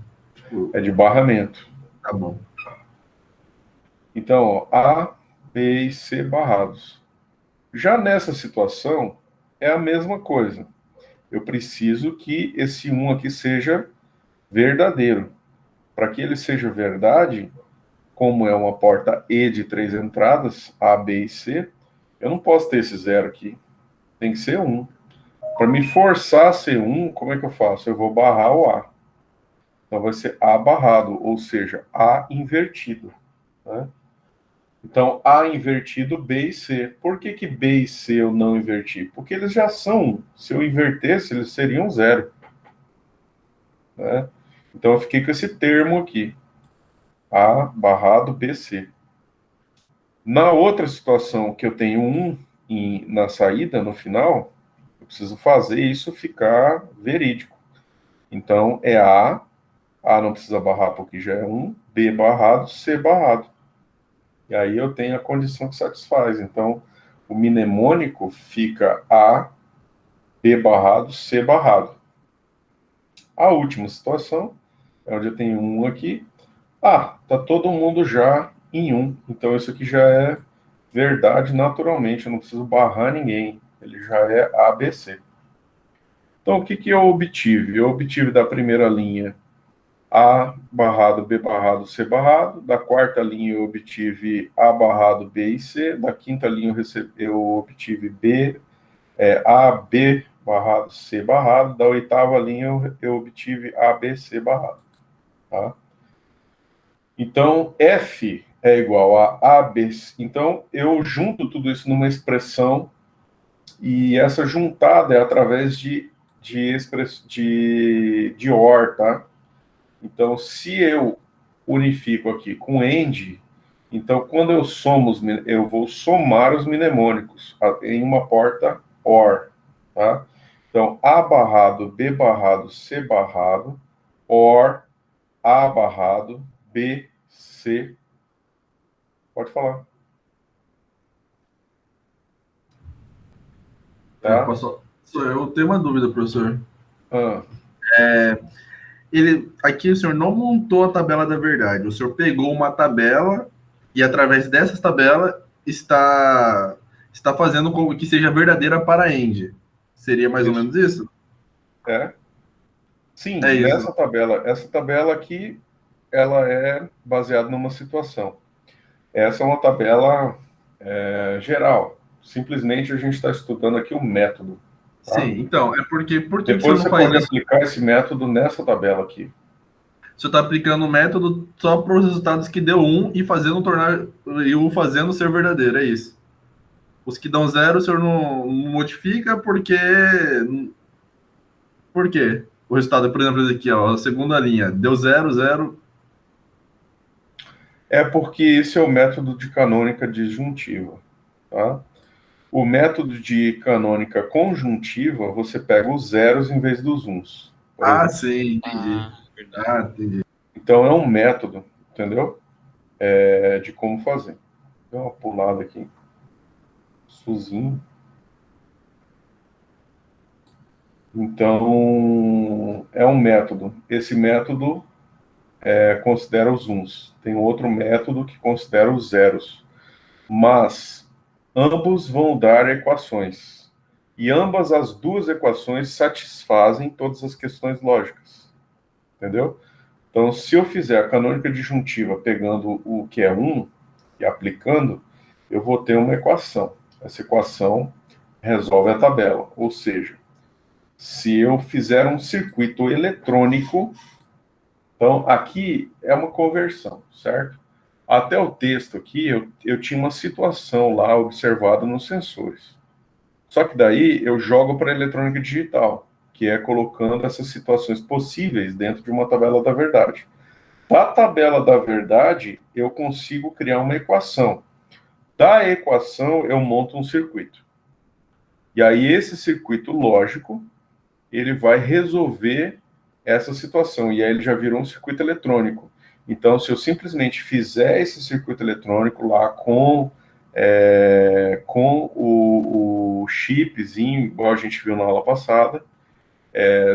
É de barramento. Tá bom. Então, ó, A, B e C barrados. Já nessa situação, é a mesma coisa. Eu preciso que esse 1 aqui seja verdadeiro. Para que ele seja verdade, como é uma porta E de 3 entradas, A, B e C, eu não posso ter esse 0 aqui. Tem que ser 1. Para me forçar a ser 1, como é que eu faço? Eu vou barrar o A. Então vai ser A barrado, ou seja, A invertido. Né? Então, A invertido, B e C. Por que B e C eu não inverti? Porque eles já são 1. Se eu invertesse, eles seriam 0. Né? Então, eu fiquei com esse termo aqui. A barrado, BC. Na outra situação que eu tenho 1 na saída, no final, eu preciso fazer isso ficar verídico. Então, é A não precisa barrar porque já é 1, B barrado, C barrado. E aí eu tenho a condição que satisfaz. Então, o mnemônico fica A, B barrado, C barrado. A última situação é onde eu tenho 1 aqui. Tá todo mundo já em 1. Então, isso aqui já é verdade naturalmente. Eu não preciso barrar ninguém. Ele já é ABC. Então, o que eu obtive? Eu obtive da primeira linha A barrado, B barrado, C barrado. Da quarta linha eu obtive A barrado, B e C. Da quinta linha eu obtive A, B barrado, C barrado. Da oitava linha eu obtive A, B, C barrado. Tá? Então, F é igual a AB. Então, eu junto tudo isso numa expressão e essa juntada é através de OR, tá? Então, se eu unifico aqui com AND, então, quando eu vou somar os mnemônicos em uma porta OR, tá? Então, A barrado, B barrado, C barrado, OR, A barrado, B, C. Pode falar. Tá? Eu tenho uma dúvida, professor. Ah. Aqui o senhor não montou a tabela da verdade. O senhor pegou uma tabela e, através dessa tabela, está fazendo com que seja verdadeira para a End. Seria mais ou menos isso? Sim, nessa tabela. Essa tabela aqui, ela é baseada numa situação. Essa é uma tabela geral. Simplesmente a gente está estudando aqui o método. Tá? Sim, então, por que depois você pode aplicar esse método nessa tabela aqui. Você está aplicando o método só para os resultados que deu 1 e o fazendo ser verdadeiro, é isso. Os que dão 0, o senhor não modifica porque... Por quê? O resultado, por exemplo, aqui, ó, a segunda linha, deu 0, 0. É porque esse é o método de canônica disjuntiva, tá? O método de canônica conjuntiva, você pega os zeros em vez dos uns. Sim, entendi. Entendi. Então, é um método, entendeu? De como fazer. Dá uma pulada aqui. Suzinho. Então, é um método. Esse método considera os uns. Tem outro método que considera os zeros. Mas ambos vão dar equações. E ambas as duas equações satisfazem todas as questões lógicas. Entendeu? Então, se eu fizer a canônica disjuntiva pegando o que é 1 e aplicando, eu vou ter uma equação. Essa equação resolve a tabela. Ou seja, se eu fizer um circuito eletrônico, então aqui é uma conversão, certo? Até o texto aqui, eu tinha uma situação lá observada nos sensores. Só que daí eu jogo para a eletrônica digital, que é colocando essas situações possíveis dentro de uma tabela da verdade. Da tabela da verdade, eu consigo criar uma equação. Da equação, eu monto um circuito. E aí, esse circuito lógico, ele vai resolver essa situação. E aí, ele já virou um circuito eletrônico. Então, se eu simplesmente fizer esse circuito eletrônico lá com o chipzinho, igual a gente viu na aula passada,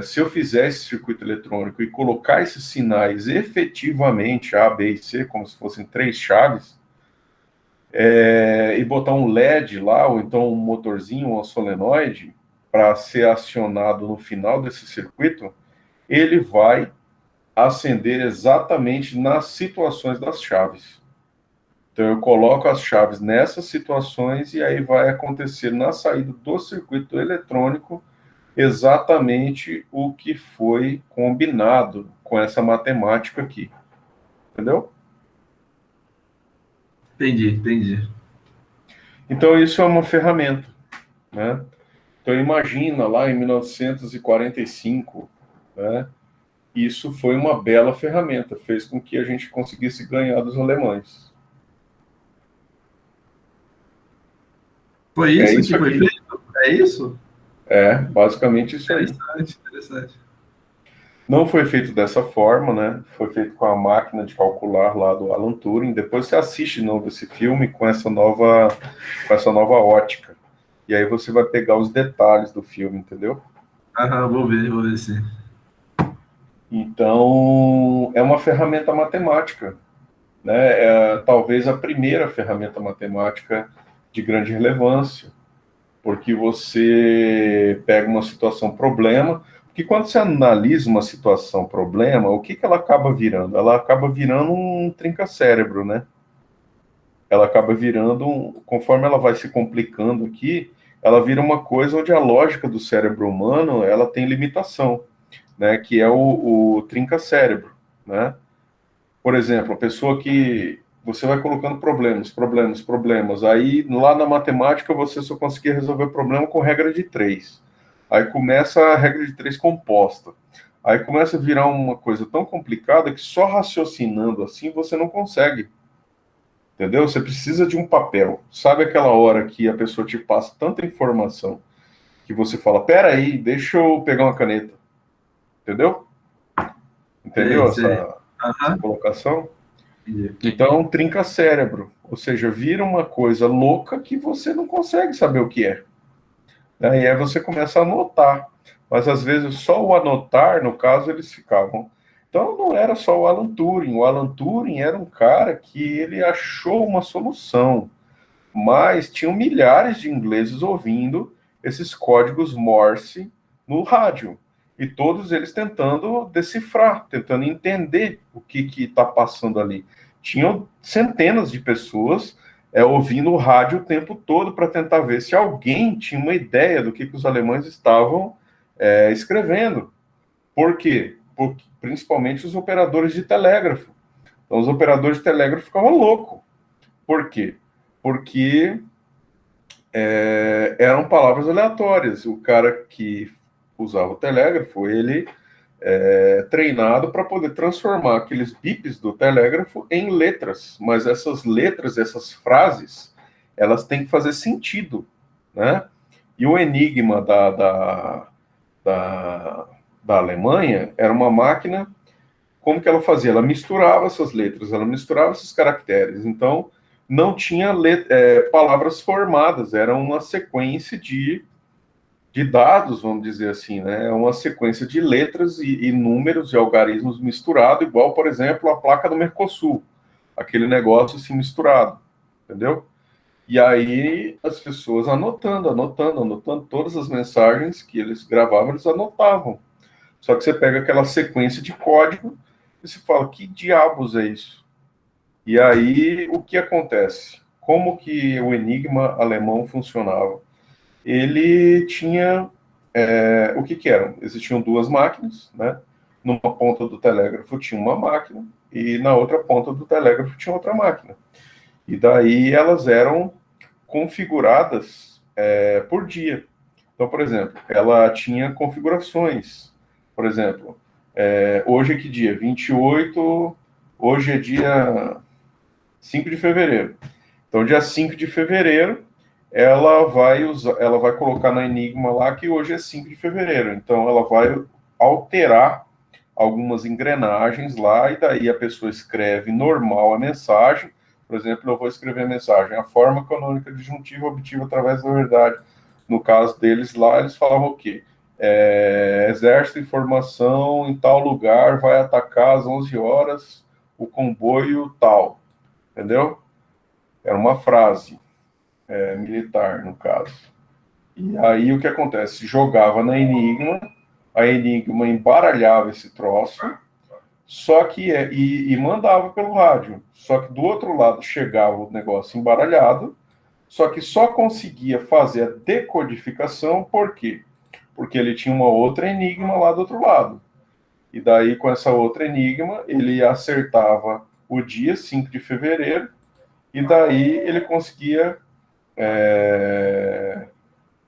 se eu fizer esse circuito eletrônico e colocar esses sinais efetivamente, A, B e C, como se fossem 3 chaves, e botar um LED lá, ou então um motorzinho, um solenoide, para ser acionado no final desse circuito, ele vai acender exatamente nas situações das chaves. Então, eu coloco as chaves nessas situações e aí vai acontecer na saída do circuito eletrônico exatamente o que foi combinado com essa matemática aqui. Entendeu? Entendi. Então, isso é uma ferramenta, né? Então, imagina lá em 1945, né? Isso foi uma bela ferramenta, fez com que a gente conseguisse ganhar dos alemães. Foi isso isso que foi aqui. feito? É isso? Basicamente isso aí. Interessante. Não foi feito dessa forma, né? Foi feito com a máquina de calcular lá do Alan Turing. Depois você assiste de novo esse filme com essa nova ótica. E aí você vai pegar os detalhes do filme, entendeu? Vou ver sim. Então, é uma ferramenta matemática, né? Talvez a primeira ferramenta matemática de grande relevância, porque você pega uma situação problema, porque quando você analisa uma situação problema, o que ela acaba virando? Ela acaba virando um trinca-cérebro, né? Ela acaba virando, conforme ela vai se complicando aqui, ela vira uma coisa onde a lógica do cérebro humano, ela tem limitação, né? Que é o trinca-cérebro, né? Por exemplo, a pessoa que você vai colocando problemas. Aí, lá na matemática, você só conseguia resolver o problema com regra de 3. Aí começa a regra de 3 composta. Aí começa a virar uma coisa tão complicada que só raciocinando assim você não consegue. Entendeu? Você precisa de um papel. Sabe aquela hora que a pessoa te passa tanta informação que você fala, peraí, deixa eu pegar uma caneta. Entendeu? Entendeu essa colocação? Então, trinca cérebro, ou seja, vira uma coisa louca que você não consegue saber o que é. E aí você começa a anotar, mas às vezes só o anotar, no caso, eles ficavam. Então, não era só o Alan Turing era um cara que ele achou uma solução, mas tinham milhares de ingleses ouvindo esses códigos Morse no rádio, e todos eles tentando decifrar, tentando entender o que está passando ali. Tinham centenas de pessoas ouvindo o rádio o tempo todo para tentar ver se alguém tinha uma ideia do que os alemães estavam escrevendo. Por quê? Principalmente os operadores de telégrafo. Então, os operadores de telégrafo ficavam loucos. Por quê? Porque eram palavras aleatórias. O cara que usava o telégrafo, ele treinado para poder transformar aqueles bips do telégrafo em letras, mas essas letras, essas frases, elas têm que fazer sentido, né? E o enigma da Alemanha era uma máquina, como que ela fazia? Ela misturava essas letras, ela misturava esses caracteres, então não tinha palavras formadas, era uma sequência de dados, vamos dizer assim, né? É uma sequência de letras e números e algarismos misturados, igual, por exemplo, a placa do Mercosul, aquele negócio assim misturado, entendeu? E aí as pessoas anotando todas as mensagens que eles gravavam, eles anotavam. Só que você pega aquela sequência de código e se fala, que diabos é isso? E aí o que acontece? Como que o enigma alemão funcionava? Ele tinha o que eram? Existiam duas máquinas, né? Numa ponta do telégrafo tinha uma máquina e na outra ponta do telégrafo tinha outra máquina. E daí elas eram configuradas por dia. Então, por exemplo, ela tinha configurações. Por exemplo, hoje é que dia? 28, hoje é dia 5 de fevereiro. Então, dia 5 de fevereiro, ela vai colocar na Enigma lá que hoje é 5 de fevereiro. Então, ela vai alterar algumas engrenagens lá, e daí a pessoa escreve normal a mensagem. Por exemplo, eu vou escrever a mensagem: a forma canônica disjuntiva obtida através da verdade. No caso deles lá, eles falavam o quê? Exército em formação em tal lugar vai atacar às 11 horas o comboio tal. Entendeu? Era uma frase militar, no caso. E aí o que acontece? Jogava na Enigma, a Enigma embaralhava esse troço, só que e mandava pelo rádio. Só que do outro lado chegava o negócio embaralhado, só que só conseguia fazer a decodificação, por quê? Porque ele tinha uma outra Enigma lá do outro lado. E daí, com essa outra Enigma, ele acertava o dia 5 de fevereiro, e daí ele conseguia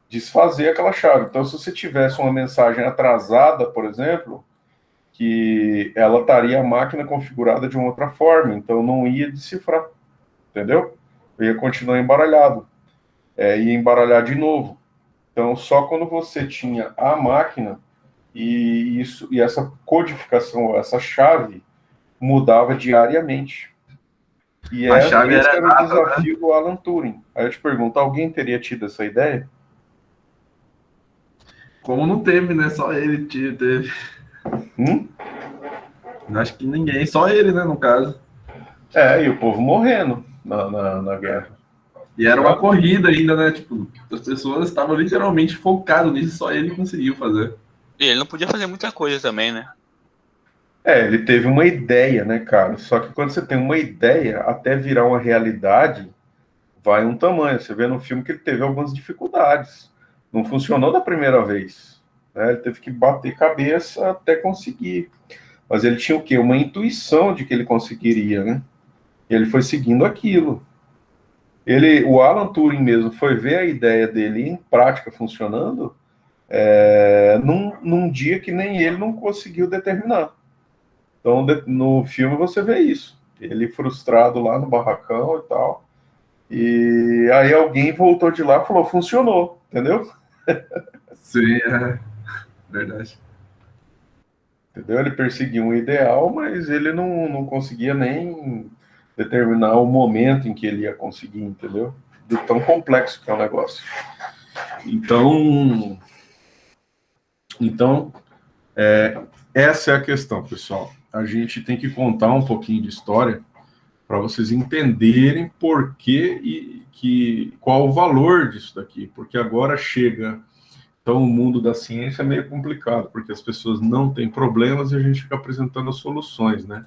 desfazer aquela chave. Então, se você tivesse uma mensagem atrasada, por exemplo, que ela estaria a máquina configurada de uma outra forma, então não ia decifrar, entendeu? Ia continuar embaralhado, ia embaralhar de novo. Então, só quando você tinha a máquina e essa codificação, essa chave, mudava diariamente. E A chave esse era era o nada, né? desafio do Alan Turing. Aí eu te pergunto, alguém teria tido essa ideia? Como não teve, né? Só ele teve. Acho que ninguém, só ele, né, no caso. E o povo morrendo na guerra. E era uma corrida ainda, né? Tipo, as pessoas estavam literalmente focadas nisso, só ele conseguiu fazer. E ele não podia fazer muita coisa também, né? Ele teve uma ideia, né, cara? Só que quando você tem uma ideia, até virar uma realidade, vai um tamanho. Você vê no filme que ele teve algumas dificuldades. Não funcionou da primeira vez, né? Ele teve que bater cabeça até conseguir. Mas ele tinha o quê? Uma intuição de que ele conseguiria, né? E ele foi seguindo aquilo. O Alan Turing mesmo foi ver a ideia dele em prática funcionando num dia que nem ele não conseguiu determinar. Então, no filme você vê isso. Ele frustrado lá no barracão e tal. E aí alguém voltou de lá e falou, funcionou, entendeu? Sim, verdade. Entendeu? Ele perseguiu um ideal, mas ele não conseguia nem determinar o momento em que ele ia conseguir, entendeu? De tão complexo que é o negócio. Então, essa é a questão, pessoal. A gente tem que contar um pouquinho de história para vocês entenderem por que qual o valor disso daqui, porque agora chega. Então, o mundo da ciência é meio complicado, porque as pessoas não têm problemas e a gente fica apresentando as soluções, né?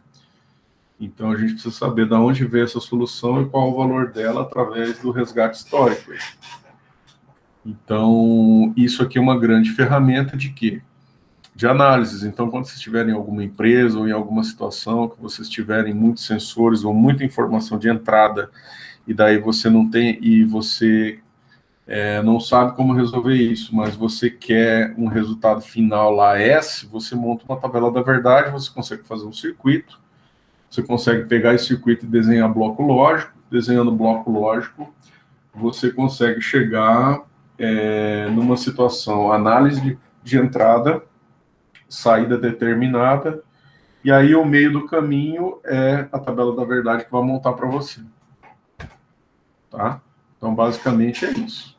Então, a gente precisa saber de onde veio essa solução e qual o valor dela através do resgate histórico. Então, isso aqui é uma grande ferramenta de quê? De análises. Então, quando vocês estiverem em alguma empresa ou em alguma situação que vocês tiverem muitos sensores ou muita informação de entrada, e daí você não tem, e você não sabe como resolver isso, mas você quer um resultado final lá S, você monta uma tabela da verdade, você consegue fazer um circuito, você consegue pegar esse circuito e desenhar bloco lógico, desenhando bloco lógico, você consegue chegar numa situação, análise de entrada, saída determinada, e aí o meio do caminho é a tabela da verdade que vai montar para você. Tá? Então, basicamente é isso.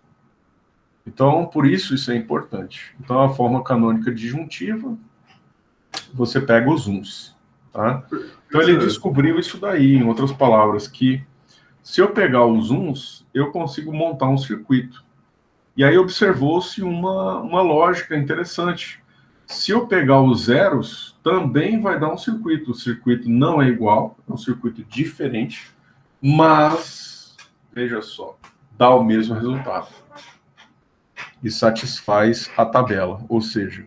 Então, por isso é importante. Então, a forma canônica disjuntiva, você pega os uns. Tá? Então, ele descobriu isso daí, em outras palavras, que se eu pegar os uns, eu consigo montar um circuito. E aí observou-se uma lógica interessante. Se eu pegar os zeros, também vai dar um circuito. O circuito não é igual, é um circuito diferente, mas, veja só, dá o mesmo resultado. E satisfaz a tabela, ou seja,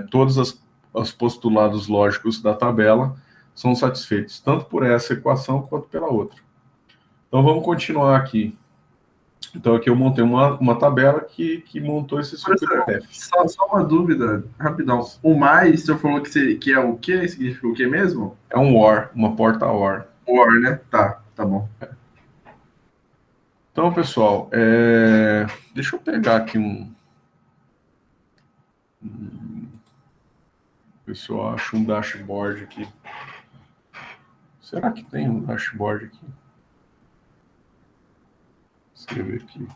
todos os postulados lógicos da tabela são satisfeitos, tanto por essa equação quanto pela outra. Então vamos continuar aqui. Então aqui eu montei uma tabela que montou esse circuito F. Só uma dúvida, rapidão. O mais, o senhor falou que é o quê? Significa o quê mesmo? É um OR, uma porta OR. OR, né? Tá bom. Então, pessoal, deixa eu pegar aqui ver se eu acho um dashboard aqui. Será que tem um dashboard aqui? Escrever aqui.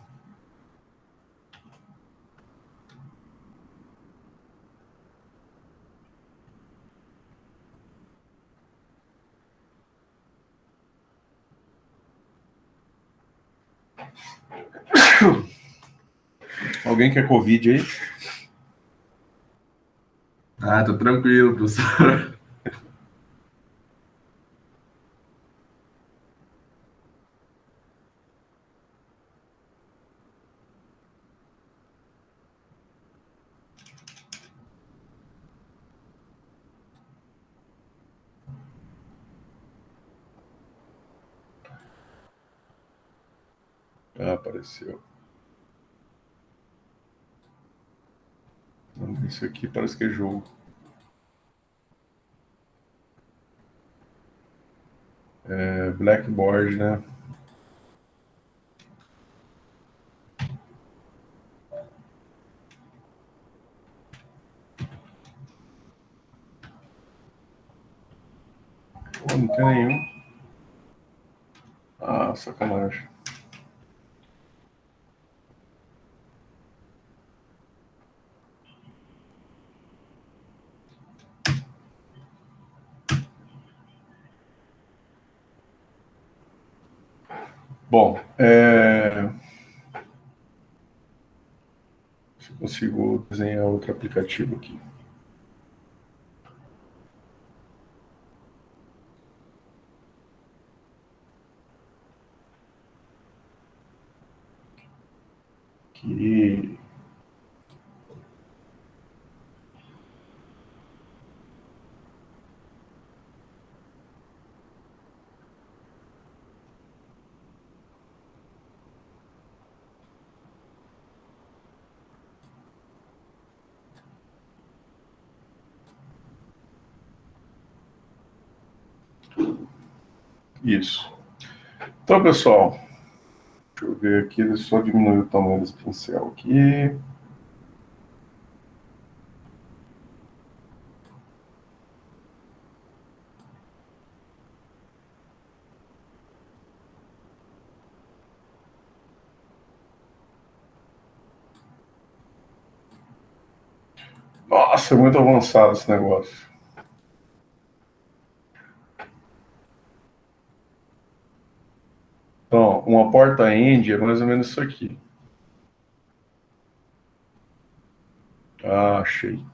Alguém quer Covid aí? Ah, tô tranquilo, professor. Ah, apareceu. Isso aqui parece que é jogo. É Blackboard, né? Pô, não tem nenhum. Ah, sacanagem. Bom, se eu consigo desenhar outro aplicativo aqui. Que isso. Então, pessoal, deixa eu ver aqui, deixa eu só diminuir o tamanho desse pincel aqui. Nossa, é muito avançado esse negócio. Então, uma porta-end é mais ou menos isso aqui. Ah, achei.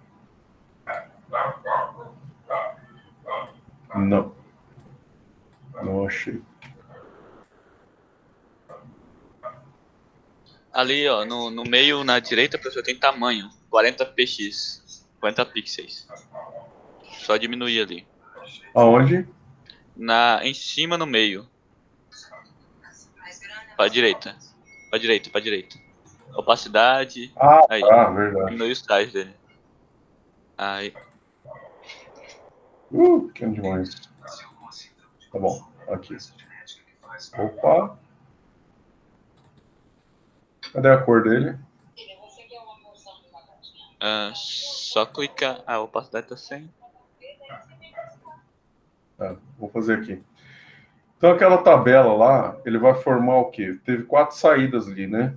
Não. Não achei. Ali, ó, no meio, na direita, professor, tem tamanho. 40 px. 40 pixels. Só diminuir ali. Aonde? Em cima, no meio. Pra direita. Pra direita, pra direita. Opacidade. Ah, Aí. tá, verdade. Diminui os tais dele. Aí. Pequeno demais. Tá bom, aqui. Opa. Cadê a cor dele? Só clicar. A opacidade tá 100. Tá, vou fazer aqui. Então, aquela tabela lá, ele vai formar o quê? Teve 4 saídas ali, né?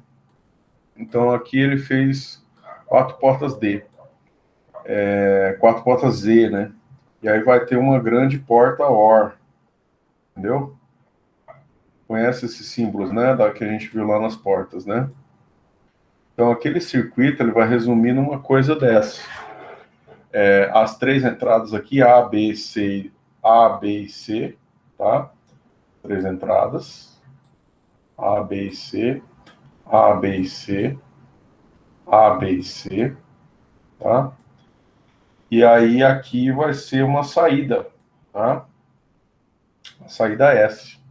Então, aqui ele fez 4 portas D. 4 portas Z, né? E aí vai ter uma grande porta OR. Entendeu? Conhece esses símbolos, né? Que a gente viu lá nas portas, né? Então, aquele circuito, ele vai resumir numa coisa dessa. As 3 entradas aqui, A, B, C, A, B e C, tá? 3 entradas. A, B e C. A, B e C. A, B e C, tá? E aí aqui vai ser uma saída, tá? A saída S.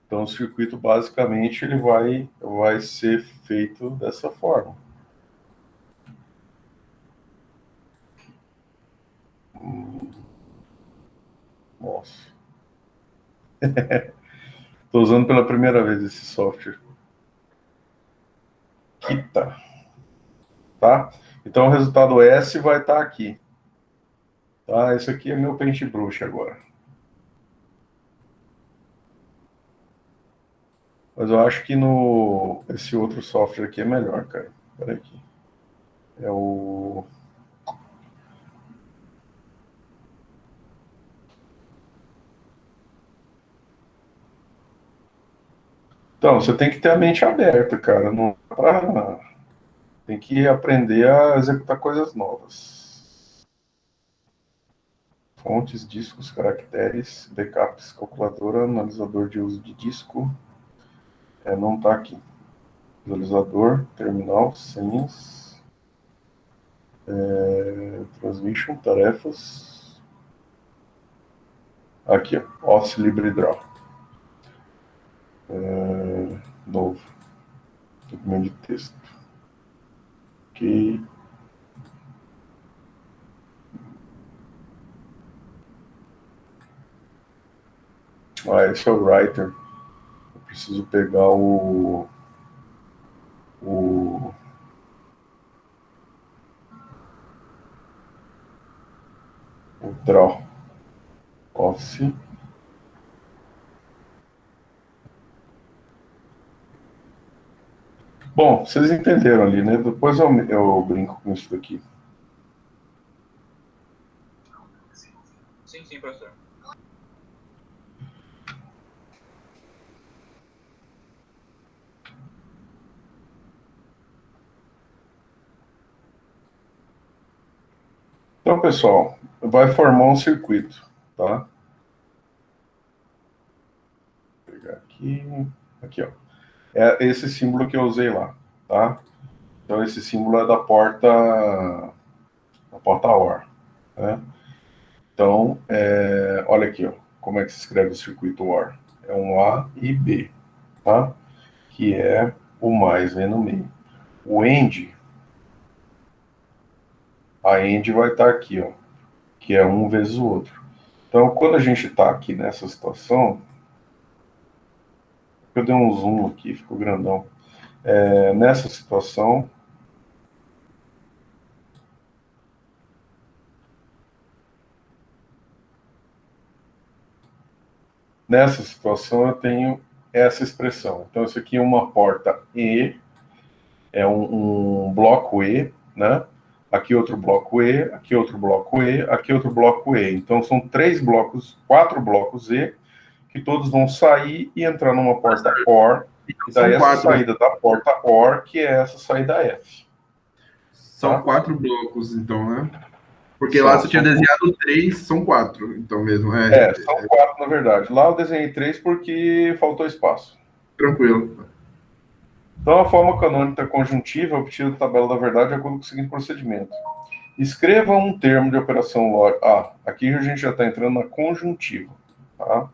Então o circuito basicamente ele vai ser feito dessa forma. Nossa. Estou usando pela primeira vez esse software. Kita. Tá? Então o resultado S vai estar aqui. Tá? Esse aqui é meu Paintbrush agora. Mas eu acho que esse outro software aqui é melhor, cara. Espera aqui. É o... Então, você tem que ter a mente aberta, cara. Não dá pra... Tem que aprender a executar coisas novas. Fontes, discos, caracteres, backups, calculadora, analisador de uso de disco. Não está aqui. Visualizador, terminal, senhas, transmission, tarefas. Aqui, ó, Office LibreDraw. Novo. Documento de texto. Ok. Esse é o Writer. Eu preciso pegar o Draw. Office. Bom, vocês entenderam ali, né? Depois eu brinco com isso daqui. Sim, professor. Então, pessoal, vai formar um circuito, tá? Vou pegar aqui, ó. É esse símbolo que eu usei lá, tá? Então, esse símbolo é da porta OR, né? Então, olha aqui, ó, como é que se escreve o circuito OR. É um A e B, tá? Que é o mais V no meio. O AND, a AND vai estar aqui, ó, que é um vezes o outro. Então, quando a gente está aqui nessa situação, eu dei um zoom aqui, ficou grandão. Nessa situação, eu tenho essa expressão. Então, isso aqui é uma porta E, é um bloco E, né? Aqui outro bloco E, aqui outro bloco E, aqui outro bloco E. Então, são 4 blocos E, que todos vão sair e entrar numa porta OR. E daí essa saída da porta OR, que é essa saída F. São 4 blocos, então, né? Porque lá você tinha desenhado 3, são 4, então mesmo. São 4, na verdade. Lá eu desenhei 3 porque faltou espaço. Tranquilo. Então, a forma canônica conjuntiva é obtida da tabela da verdade de acordo com o seguinte procedimento. Escreva um termo de operação lógica. Aqui a gente já está entrando na conjuntiva. Tá?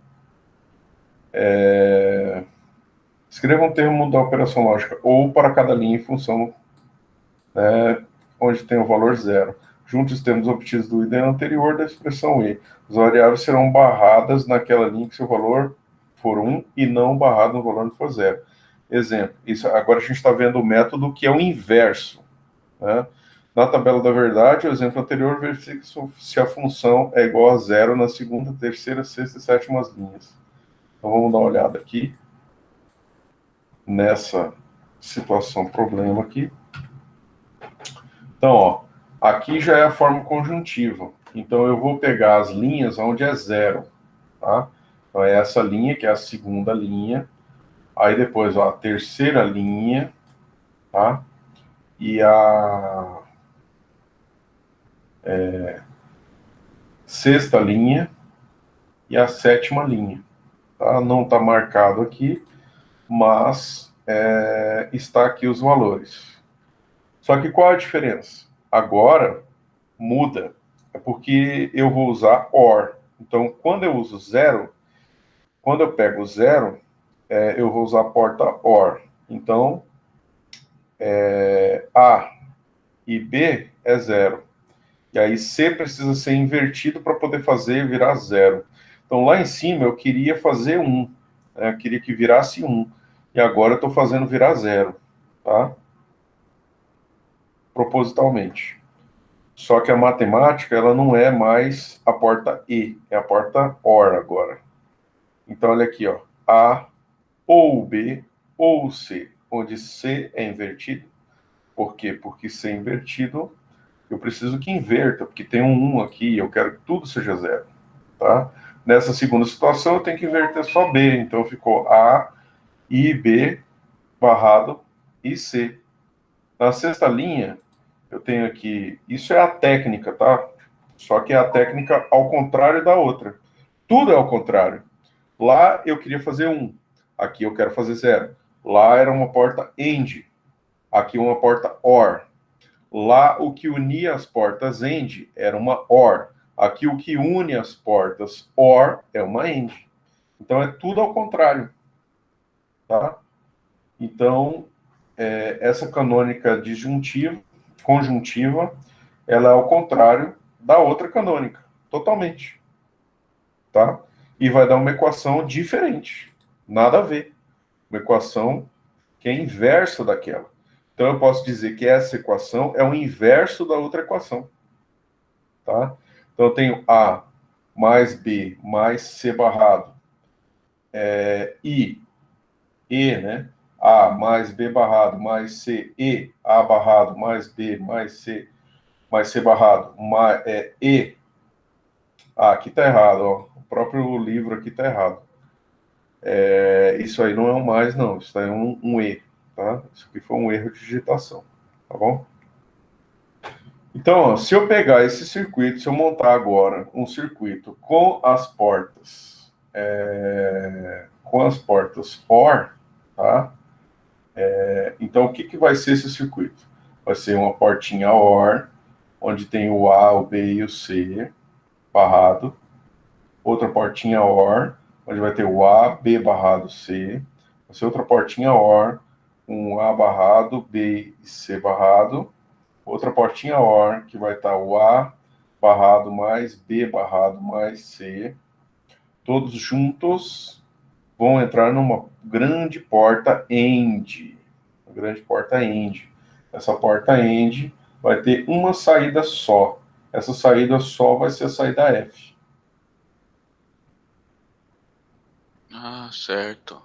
Escreva um termo da operação lógica ou para cada linha em função, né, onde tem o valor zero. Junte os termos obtidos do ID anterior da expressão E. As variáveis serão barradas naquela linha que seu valor for 1 e não barrado no valor que for 0. Exemplo, agora a gente está vendo o método que é o inverso. Né? Na tabela da verdade, o exemplo anterior verifica se a função é igual a 0 na segunda, terceira, sexta e sétima linhas. Então vamos dar uma olhada aqui nessa situação, problema aqui. Então, ó, aqui já é a forma conjuntiva. Então, eu vou pegar as linhas onde é 0, tá? Então, é essa linha, que é a segunda linha. Aí, depois, ó, a terceira linha, tá? E a sexta linha e a sétima linha. Tá? Não está marcado aqui, mas está aqui os valores. Só que qual a diferença? Agora, muda. É porque eu vou usar OR. Então, quando eu uso 0, quando eu pego 0, eu vou usar a porta OR. Então, A e B é 0. E aí C precisa ser invertido para poder fazer virar 0. Então, lá em cima, eu queria fazer 1. Eu queria que virasse 1. E agora eu estou fazendo virar 0. Tá? Propositalmente. Só que a matemática, ela não é mais a porta E, é a porta OR agora. Então, olha aqui, ó. A ou B ou C, onde C é invertido. Por quê? Porque C é invertido, eu preciso que inverta, porque tem um 1 aqui, eu quero que tudo seja zero, tá? Nessa segunda situação, eu tenho que inverter só B, então ficou A, I, B, barrado, e C. Na sexta linha, eu tenho aqui, isso é a técnica, tá? Só que é a técnica ao contrário da outra. Tudo é ao contrário. Lá eu queria fazer 1, aqui eu quero fazer 0. Lá era uma porta AND, aqui uma porta OR. Lá o que unia as portas AND era uma OR. Aqui o que une as portas OR é uma AND. Então é tudo ao contrário, tá? Então essa canônica disjuntiva, conjuntiva, ela é ao contrário da outra canônica, totalmente, tá? E vai dar uma equação diferente, nada a ver. Uma equação que é inversa daquela. Então eu posso dizer que essa equação é o inverso da outra equação, tá? Então eu tenho A mais B mais C barrado e, né? A mais B barrado mais C e A barrado mais B mais C barrado mais, E. Ah, aqui tá errado, ó. O próprio livro aqui tá errado. Isso aí não é um mais, não. Isso aí é um E, tá? Isso aqui foi um erro de digitação, tá bom? Então, ó, se eu pegar esse circuito, se eu montar agora um circuito com as portas OR, tá? Então, o que, que vai ser esse circuito? Vai ser uma portinha OR, onde tem o A, o B e o C barrado. Outra portinha OR, onde vai ter o A, B barrado, C. Vai ser outra portinha OR, um A barrado, B e C barrado. Outra portinha OR, que vai estar o A barrado mais B barrado mais C. Todos juntos vão entrar numa grande porta AND. Uma grande porta AND. Essa porta AND vai ter uma saída só. Essa saída só vai ser a saída F. Ah, certo.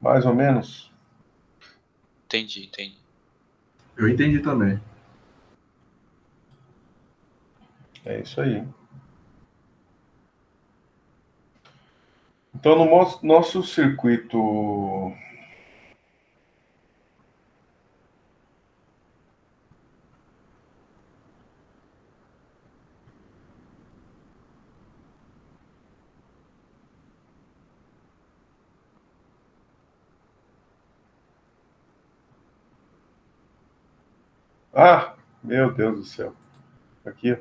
Mais ou menos? Entendi. Eu entendi também. É isso aí. Então, no nosso circuito Ah, meu Deus do céu. Aqui.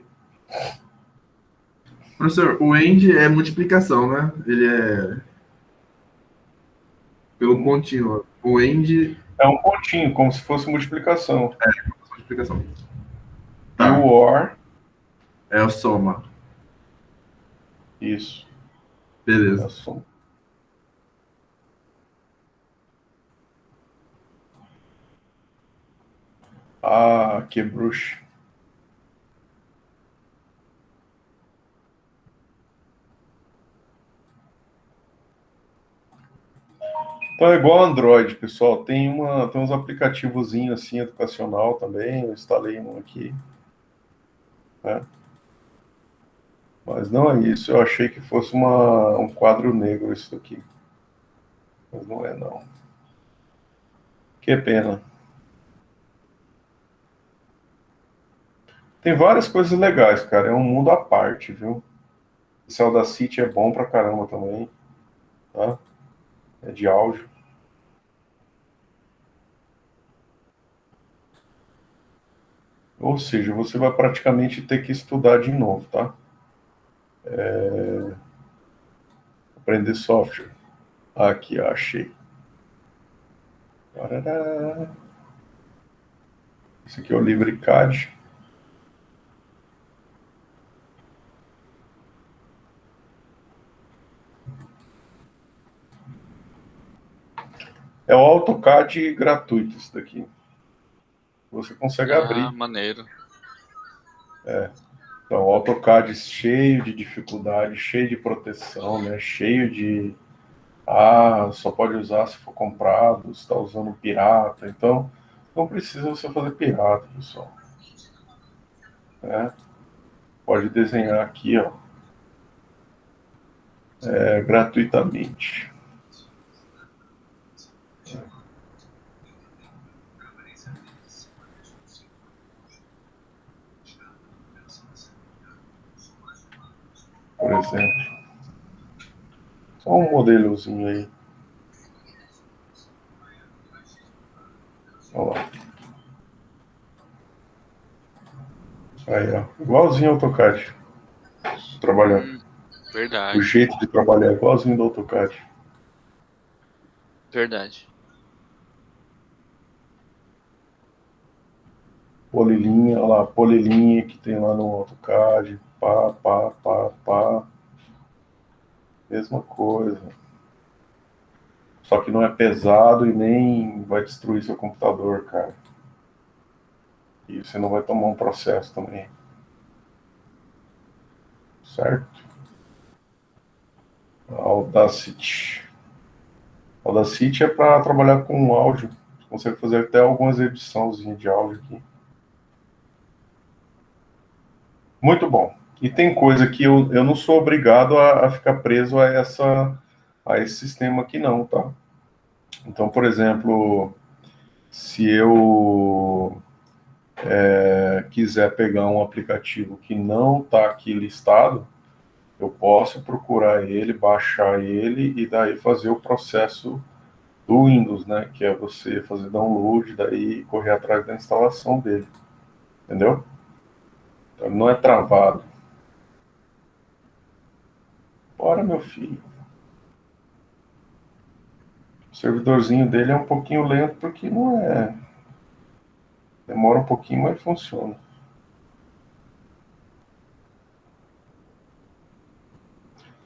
Professor, o AND é multiplicação, né? Ele é pelo contínuo. O AND É um pontinho, como se fosse multiplicação. é multiplicação. E o Tá. OR, É a soma. isso. É a Beleza. soma. Ah, que bruxa. Então é igual Android, pessoal. Tem uns aplicativozinhos assim, educacional também. Eu instalei um aqui, né? Mas não é isso. Eu achei que fosse um quadro negro isso aqui. Mas não é, não. Que pena. Tem várias coisas legais, cara. É um mundo à parte, viu? Esse Audacity é bom pra caramba também, tá? É de áudio. Ou seja, você vai praticamente ter que estudar de novo, tá? Aprender software. Aqui, achei. Parará. Esse aqui é o LibreCAD. É o AutoCAD gratuito, isso daqui. você consegue abrir. Maneiro. Então, o AutoCAD cheio de dificuldade, cheio de proteção, né? Cheio de só pode usar se for comprado, se está usando pirata. Então, não precisa você fazer pirata, pessoal. Né? Pode desenhar aqui, ó, gratuitamente. Por exemplo. Só um modelozinho aí. Olha lá. Aí, ó. Igualzinho ao AutoCAD. Trabalhando. Verdade. O jeito de trabalhar é igualzinho do AutoCAD. Verdade. Polilinha, olha lá, polilinha que tem lá no AutoCAD. Pá, pá, pá, pá. Mesma coisa. Só que não é pesado e nem vai destruir seu computador, cara. E você não vai tomar um processo também. Certo? Audacity. Audacity é para trabalhar com áudio. Você consegue fazer até algumas ediçãozinhas de áudio aqui. Muito bom. E tem coisa que eu não sou obrigado a ficar preso a esse sistema aqui não, tá? Então, por exemplo, se eu quiser pegar um aplicativo que não está aqui listado, eu posso procurar ele, baixar ele e daí fazer o processo do Windows, né? Que é você fazer download, daí correr atrás da instalação dele, entendeu? Então, ele não é travado. Bora, meu filho. O servidorzinho dele é um pouquinho lento porque não é. Demora um pouquinho, mas funciona.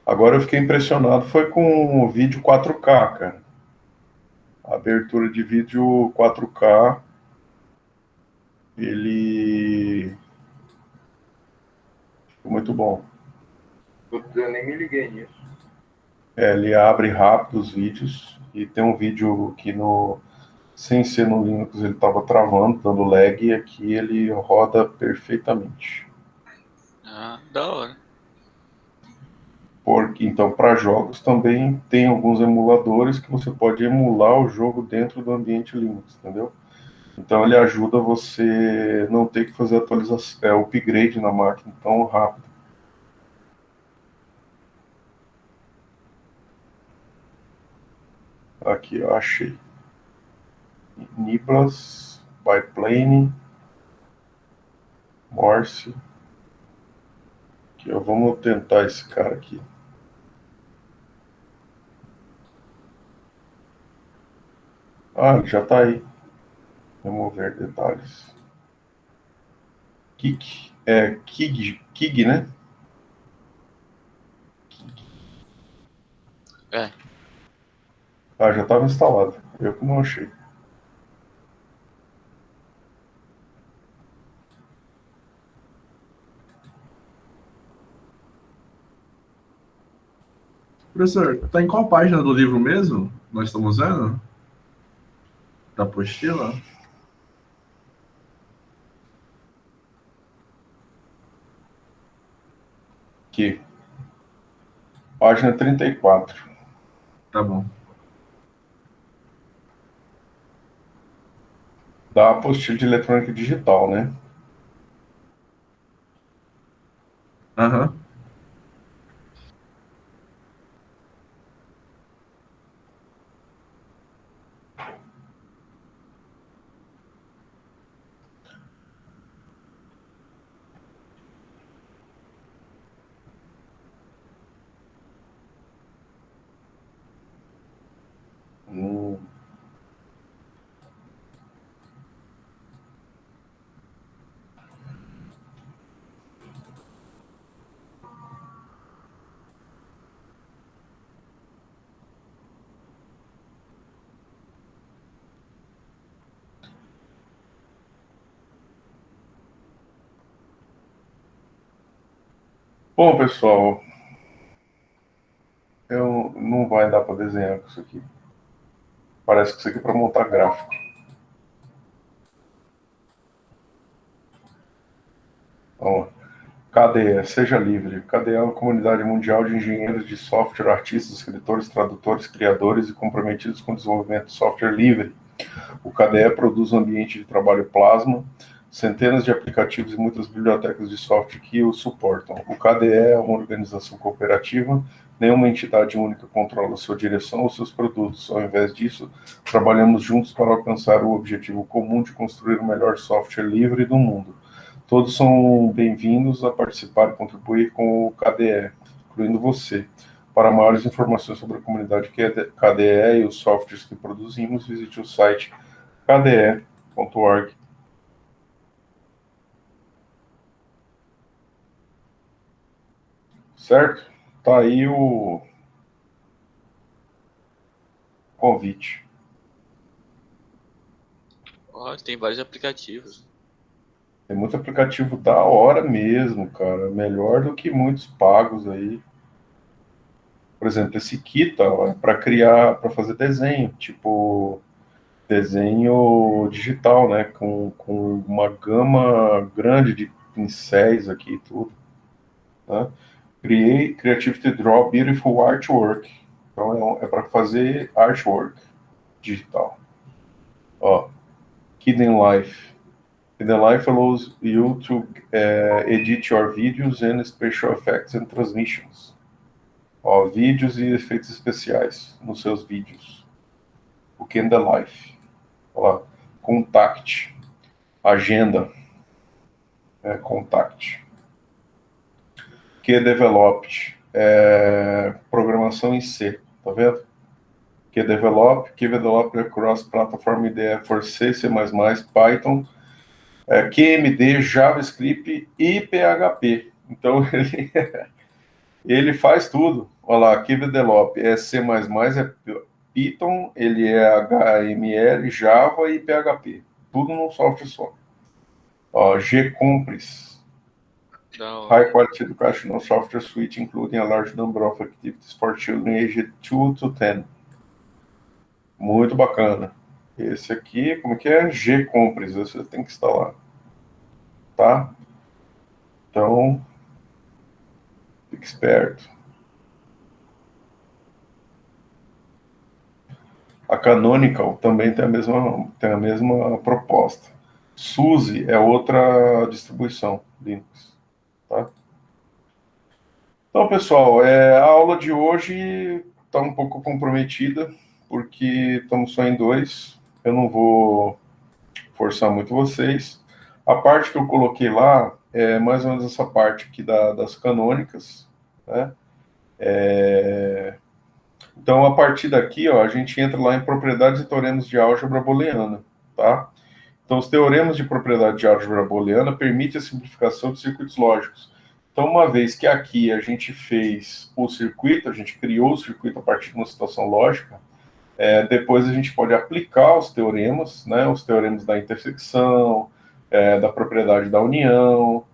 Agora eu fiquei impressionado, foi com o vídeo 4K, cara. A abertura de vídeo 4K, ele ficou muito bom. Eu nem me liguei nisso. Ele abre rápido os vídeos e tem um vídeo que sem ser no Linux ele estava travando, dando lag, e aqui ele roda perfeitamente. Da hora. Porque então para jogos também tem alguns emuladores que você pode emular o jogo dentro do ambiente Linux, entendeu? Então ele ajuda você não ter que fazer atualização, upgrade na máquina tão rápido. Aqui, eu achei. Niblas, Biplane, Morse. Aqui, ó, vamos tentar esse cara aqui. Ele já está aí. Remover detalhes. Kik. Kig, né? Já estava instalado. Eu que não achei. Professor, tá em qual página do livro mesmo? Nós estamos vendo? Da apostila? Aqui. Página 34. Tá bom. Da apostila de eletrônica digital, né? Aham. Bom, pessoal, não vai dar para desenhar com isso aqui. Parece que isso aqui é para montar gráfico. Vamos lá. KDE, seja livre. KDE é uma comunidade mundial de engenheiros de software, artistas, escritores, tradutores, criadores e comprometidos com o desenvolvimento de software livre. O KDE produz um ambiente de trabalho Plasma, centenas de aplicativos e muitas bibliotecas de software que o suportam. O KDE é uma organização cooperativa, nenhuma entidade única controla sua direção ou seus produtos. Ao invés disso, trabalhamos juntos para alcançar o objetivo comum de construir o melhor software livre do mundo. Todos são bem-vindos a participar e contribuir com o KDE, incluindo você. Para maiores informações sobre a comunidade KDE e os softwares que produzimos, visite o site kde.org. Certo? Tá aí o convite. Ó, tem vários aplicativos. Tem muito aplicativo da hora mesmo, cara. Melhor do que muitos pagos aí. Por exemplo, esse Kita é para criar, para fazer desenho, tipo desenho digital, né? Com uma gama grande de pincéis aqui e tudo. Né? Creativity Draw Beautiful Artwork. Então é para fazer artwork digital. Ó, Hidden Life. Hidden Life allows you to edit your videos and special effects and transmissions. Ó, vídeos e efeitos especiais nos seus vídeos. O Hidden Life. Olha lá. Contact. Agenda. Contact. Developed. Programação em C. Tá vendo? Que develop across platform IDE for C, C++, Python, QMD, JavaScript e PHP. Então ele faz tudo. Olha lá, que develop é C++, é Python, ele é HTML, Java e PHP. Tudo num software só. Ó, Gcompris. High Quality Educational Software Suite, including a large number of activities for children aged 2 to 10. Muito bacana. Esse aqui, como que é? Gcompris, você tem que instalar. Tá? Então, fique esperto. A Canonical também tem a mesma proposta. SUSE é outra distribuição Linux. Tá? Então, pessoal, a aula de hoje está um pouco comprometida, porque estamos só em 2. Eu não vou forçar muito vocês. A parte que eu coloquei lá é mais ou menos essa parte aqui das canônicas, né? Então, a partir daqui, ó, a gente entra lá em propriedades e teoremas de álgebra booleana, tá? Então, os teoremas de propriedade de álgebra booleana permitem a simplificação de circuitos lógicos. Então, uma vez que aqui a gente fez o circuito, a gente criou o circuito a partir de uma situação lógica, depois a gente pode aplicar os teoremas, né, os teoremas da intersecção, da propriedade da união,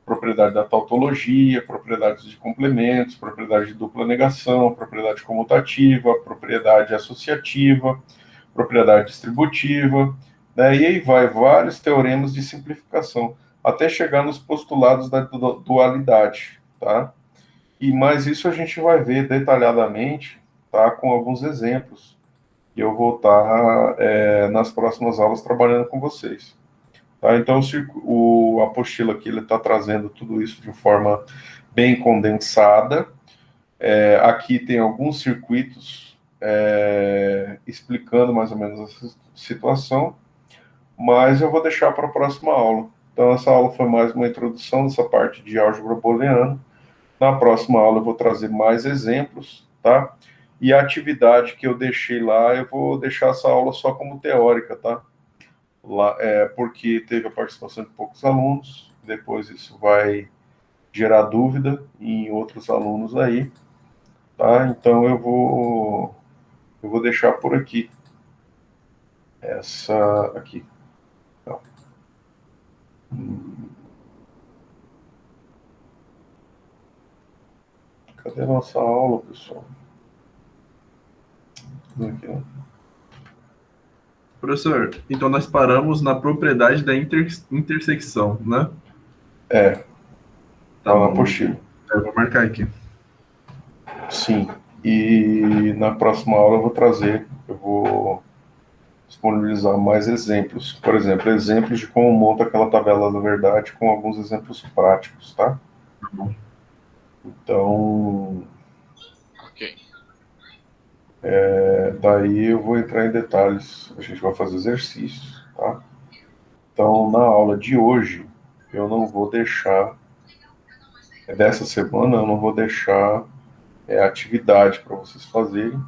propriedade da tautologia, propriedades de complementos, propriedade de dupla negação, propriedade comutativa, propriedade associativa, propriedade distributiva, né, e aí vai vários teoremas de simplificação, até chegar nos postulados da dualidade, tá? Mas isso a gente vai ver detalhadamente, tá, com alguns exemplos. E eu vou estar nas próximas aulas trabalhando com vocês. Tá? Então, o apostila aqui está trazendo tudo isso de forma bem condensada. Aqui tem alguns circuitos explicando mais ou menos essa situação, mas eu vou deixar para a próxima aula. Então, essa aula foi mais uma introdução dessa parte de álgebra booleana. Na próxima aula eu vou trazer mais exemplos, tá? E a atividade que eu deixei lá, eu vou deixar essa aula só como teórica, tá? Lá, porque teve a participação de poucos alunos, depois isso vai gerar dúvida em outros alunos aí, tá? Então eu vou deixar por aqui. Essa aqui. Então, Cadê a nossa aula, pessoal? Aqui, ó. Professor, então nós paramos na propriedade da intersecção, né? Tá na apostila. Eu vou marcar aqui. Sim. E na próxima aula eu vou disponibilizar mais exemplos. Por exemplo, exemplos de como monta aquela tabela da verdade com alguns exemplos práticos, tá? Tá bom. Então, Ok. daí eu vou entrar em detalhes. A gente vai fazer exercícios, tá? Então, na aula de hoje, eu não vou deixar, dessa semana, eu não vou deixar atividade para vocês fazerem,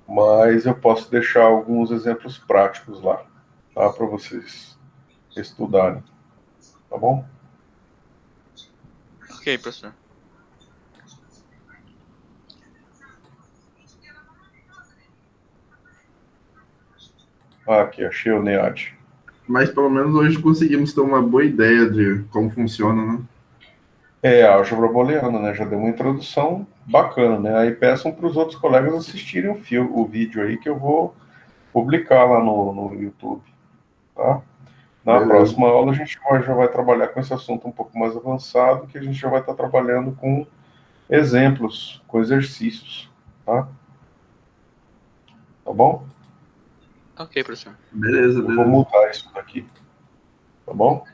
mas eu posso deixar alguns exemplos práticos lá, tá? Para vocês estudarem, tá bom? Ok, professor. Aqui, achei o NEAD. Mas pelo menos hoje conseguimos ter uma boa ideia de como funciona, né? A álgebra booleana, né? Já deu uma introdução bacana, né? Aí peçam para os outros colegas assistirem o vídeo aí que eu vou publicar lá no YouTube, tá? Na Beleza. próxima aula a gente já vai trabalhar com esse assunto um pouco mais avançado, que a gente já vai estar trabalhando com exemplos, com exercícios, tá? Tá bom? Ok, professor. Beleza, Eu vou beleza. mudar isso daqui, tá bom?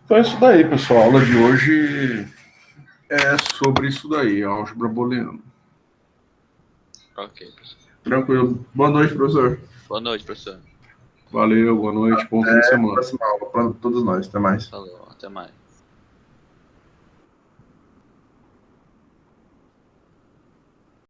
Então é isso daí, pessoal. A aula de hoje é sobre isso daí, a álgebra booleana. Ok, professor. Tranquilo. Boa noite, professor. Boa noite, professor. Valeu, boa noite, bom fim de semana. Próxima aula para todos nós. Até mais. Falou, até mais.